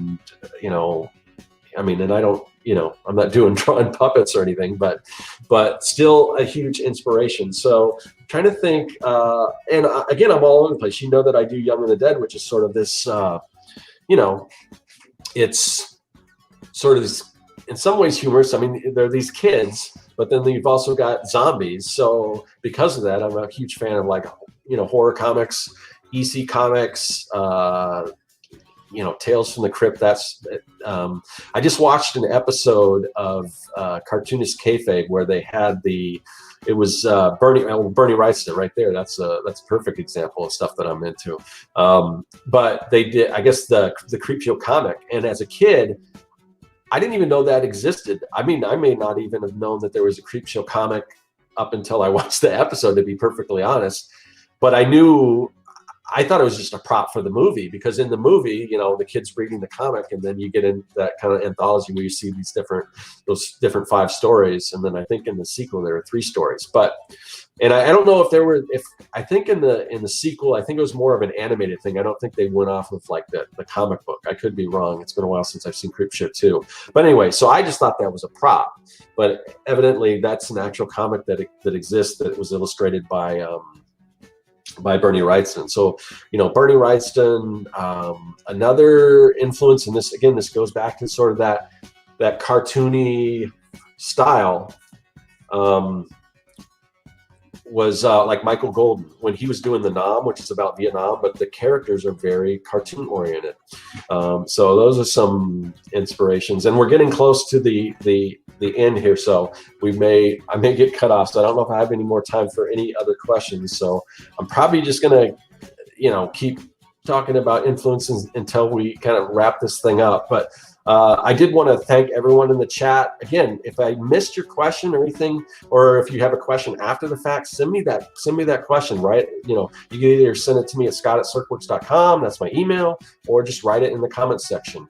mean, and I don't, I'm not drawing puppets or anything, but still a huge inspiration. So I'm trying to think, and again, I'm all over the place. You know that I do Young and the Dead, which is sort of this, it's sort of this, in some ways humorous. I mean, there are these kids, but then you've also got zombies. So because of that, I'm a huge fan of like, horror comics, EC comics, Tales from the Crypt. I just watched an episode of Cartoonist Kayfabe where they had it was Byrne writes it right there. That's a perfect example of stuff that I'm into. But they did, I guess, the Creepshow comic. And as a kid, I didn't even know that existed. I mean, I may not even have known that there was a Creepshow comic up until I watched the episode, to be perfectly honest. But I thought it was just a prop for the movie, because in the movie, the kid's reading the comic, and then you get into that kind of anthology where you see those different 5 stories. And then I think in the sequel, there are 3 stories. And I don't know if I think in the sequel, I think it was more of an animated thing. I don't think they went off of like the comic book. I could be wrong. It's been a while since I've seen Creepshow 2. But anyway, so I just thought that was a prop, but evidently that's an actual comic that exists, that was illustrated by Byrne Wrightston. So, Byrne Wrightston, another influence, and this goes back to sort of that cartoony style, was like Michael Golden when he was doing the Nam, which is about Vietnam, but the characters are very cartoon oriented. So those are some inspirations, and we're getting close to the end here, so I may get cut off. So I don't know if I have any more time for any other questions. So I'm probably just gonna, keep talking about influences until we kind of wrap this thing up. But I did want to thank everyone in the chat. Again, if I missed your question or anything, or if you have a question after the fact, send me that question, right? You can either send it to me at scott@circworks.com, that's my email, or just write it in the comments section.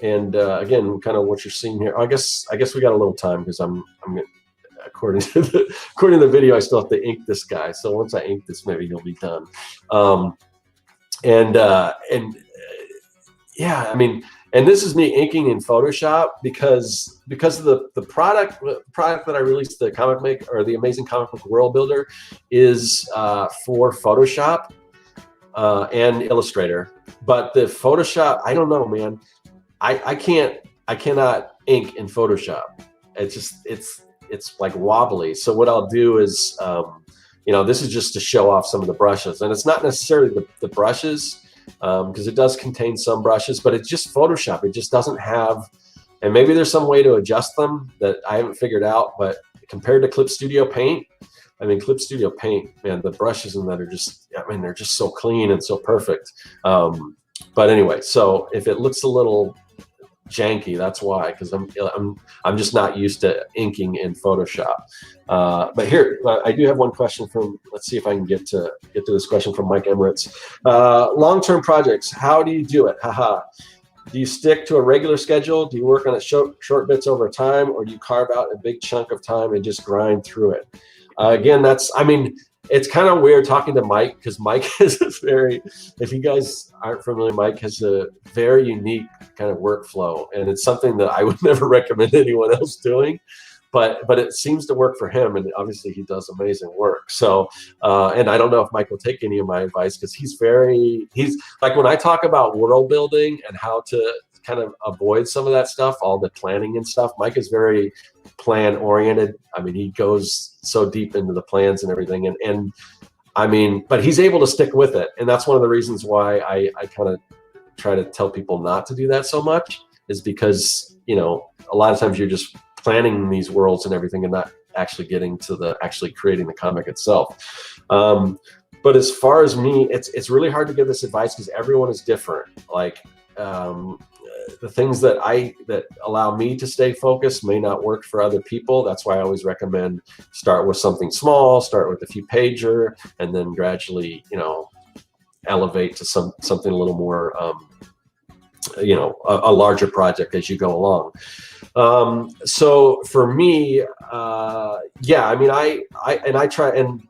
And again, kind of what you're seeing here, I guess we got a little time, because I'm according to the video, I still have to ink this guy. So once I ink this, maybe he'll be done. Yeah, I mean, and this is me inking in Photoshop because of the product that I released, the Comic Make, or the Amazing Comic Book World Builder, is for Photoshop and Illustrator. But the Photoshop, I don't know, man. I cannot ink in Photoshop. It's like wobbly. So what I'll do is, this is just to show off some of the brushes, and it's not necessarily the brushes, because it does contain some brushes, but it's just Photoshop. It just doesn't have, and maybe there's some way to adjust them that I haven't figured out, but compared to Clip Studio Paint, I mean, Clip Studio Paint, man, the brushes in that are just, they're just so clean and so perfect. But anyway, so if it looks a little janky, that's why, because I'm just not used to inking in Photoshop. But here, I do have one question from, let's see if I can get to this question from Mike Emirates. Long-term projects, how do you do it? Haha. Do you stick to a regular schedule? Do you work on it short bits over time, or do you carve out a big chunk of time and just grind through it? Again, I mean, it's kind of weird talking to Mike, because Mike is if you guys aren't familiar, Mike has a very unique kind of workflow, and it's something that I would never recommend anyone else doing. But it seems to work for him, and obviously he does amazing work. So, and I don't know if Mike will take any of my advice, because he's like, when I talk about world building and how to kind of avoid some of that stuff, all the planning and stuff, Mike is very plan oriented. I mean, he goes so deep into the plans and everything, and I mean, but he's able to stick with it, and that's one of the reasons why I kind of try to tell people not to do that so much, is because, you know, a lot of times you're just planning these worlds and everything and not actually getting to actually creating the comic itself. But as far as me, it's really hard to give this advice, because everyone is different. Like, the things that allow me to stay focused may not work for other people. That's why I always recommend start with something small, start with a few pager, and then gradually, you know, elevate to something a little more, you know, a larger project as you go along. So for me, yeah, I mean, I try, and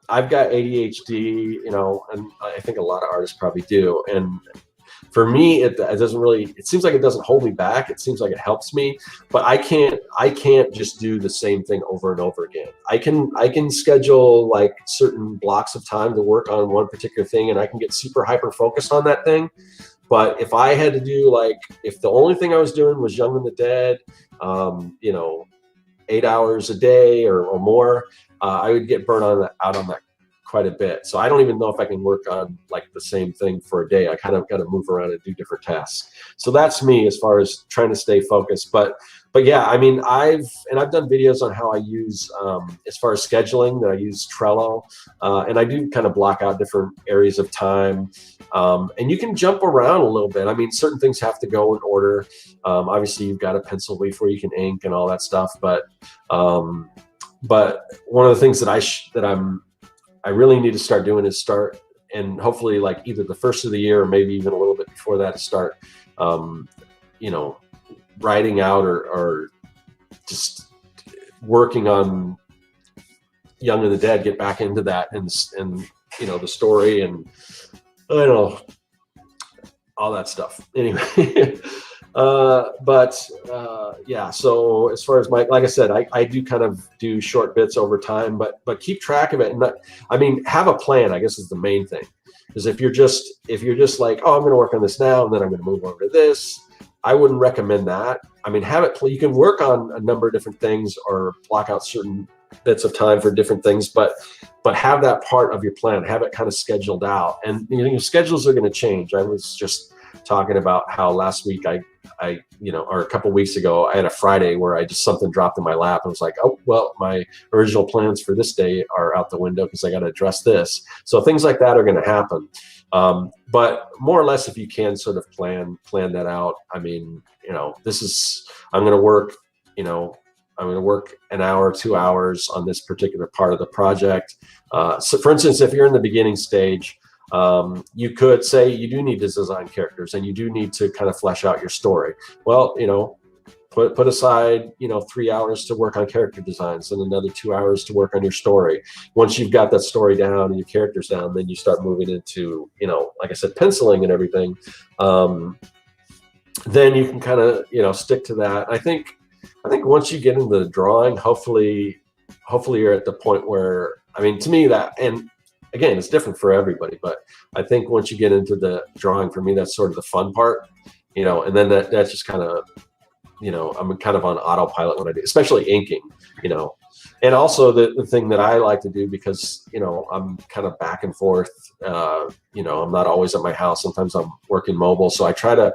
I've got ADHD, you know, and I think a lot of artists probably do. And for me, it doesn't really, it seems like it doesn't hold me back. It seems like it helps me, but I can't just do the same thing over and over again. I can schedule like certain blocks of time to work on one particular thing, and I can get super hyper focused on that thing. But if I had to do, like, if the only thing I was doing was Young and the Dead, you know, 8 hours a day or more, I would get burnt out on that quite a bit. So I don't even know if I can work on like the same thing for a day. I kind of got to move around and do different tasks. So that's me as far as trying to stay focused. But yeah, I mean, I've done videos on how I use, as far as scheduling, that I use Trello, and I do kind of block out different areas of time. And you can jump around a little bit. I mean, certain things have to go in order. Obviously, you've got a pencil before you can ink and all that stuff. But one of the things that I really need to start doing is and hopefully like either the first of the year or maybe even a little bit before that, to start, you know, writing out or just working on Young and the Dead, get back into that, and you know, the story, and I don't know, all that stuff. Anyway, yeah, so as far as like I said, I do kind of do short bits over time, but keep track of it. And I mean, have a plan, I guess, is the main thing. Because if you're just like, oh, I'm going to work on this now, and then I'm going to move over to this, I wouldn't recommend that. I mean, you can work on a number of different things or block out certain bits of time for different things, but have that part of your plan, have it kind of scheduled out. And you know, schedules are going to change. I was just talking about how last week I you know, or a couple of weeks ago, I had a Friday where something dropped in my lap. I was like, oh, well, my original plans for this day are out the window because I got to address this. So things like that are going to happen. But more or less, if you can sort of plan that out, I mean, you know, I'm going to work, you know, I'm going to work an hour, 2 hours on this particular part of the project. So for instance, if you're in the beginning stage, you could say you do need to design characters and you do need to kind of flesh out your story. Well, you know, put aside, you know, 3 hours to work on character designs and another 2 hours to work on your story. Once you've got that story down and your characters down, then you start moving into, you know, like I said, penciling and everything. Then you can kind of, you know, stick to that. I think once you get into the drawing, hopefully you're at the point where, I mean, to me that, and again, it's different for everybody, but I think once you get into the drawing, for me, that's sort of the fun part, you know, and then that's just kind of, you know, I'm kind of on autopilot when I do, especially inking, you know. And also the thing that I like to do, because, you know, I'm kind of back and forth, you know, I'm not always at my house. Sometimes I'm working mobile. So I try to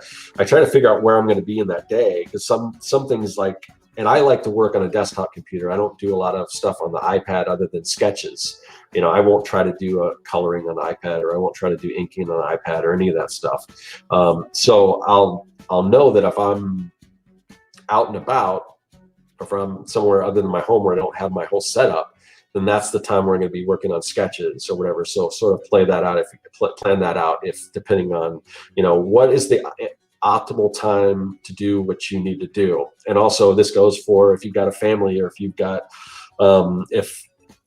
figure out where I'm going to be in that day, because some things like, and I like to work on a desktop computer. I don't do a lot of stuff on the iPad other than sketches. You know, I won't try to do a coloring on the iPad, or I won't try to do inking on the iPad or any of that stuff. So I'll know that if I'm out and about, or if I'm somewhere other than my home where I don't have my whole setup, then that's the time where I'm going to be working on sketches or whatever. So sort of plan that out, if depending on, you know, what is the optimal time to do what you need to do. And also this goes for if you've got a family, or if you've got,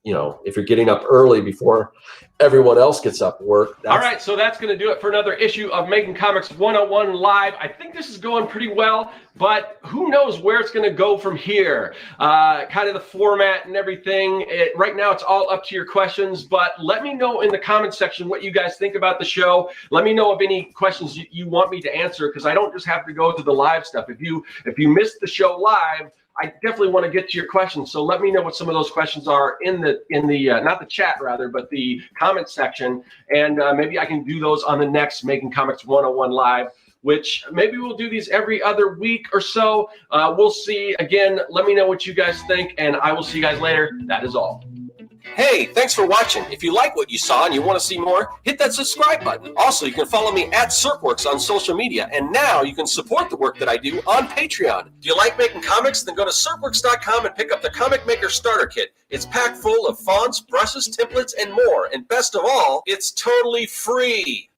if you're getting up early before everyone else gets up work. All right, so that's going to do it for another issue of Making Comics 101 Live. I think this is going pretty well, but who knows where it's going to go from here. Kind of the format and everything. Right now, it's all up to your questions, but let me know in the comment section what you guys think about the show. Let me know of any questions you want me to answer, because I don't just have to go to the live stuff. If you missed the show live, I definitely want to get to your questions. So let me know what some of those questions are in the not the chat rather, but the comment section. And maybe I can do those on the next Making Comics 101 Live, which maybe we'll do these every other week or so. We'll see. Again, let me know what you guys think, and I will see you guys later. That is all. Hey, thanks for watching. If you like what you saw and you want to see more, hit that subscribe button. Also, you can follow me at CircWorks on social media. And now you can support the work that I do on Patreon. Do you like making comics? Then go to CircWorks.com and pick up the Comic Maker Starter Kit. It's packed full of fonts, brushes, templates, and more. And best of all, it's totally free.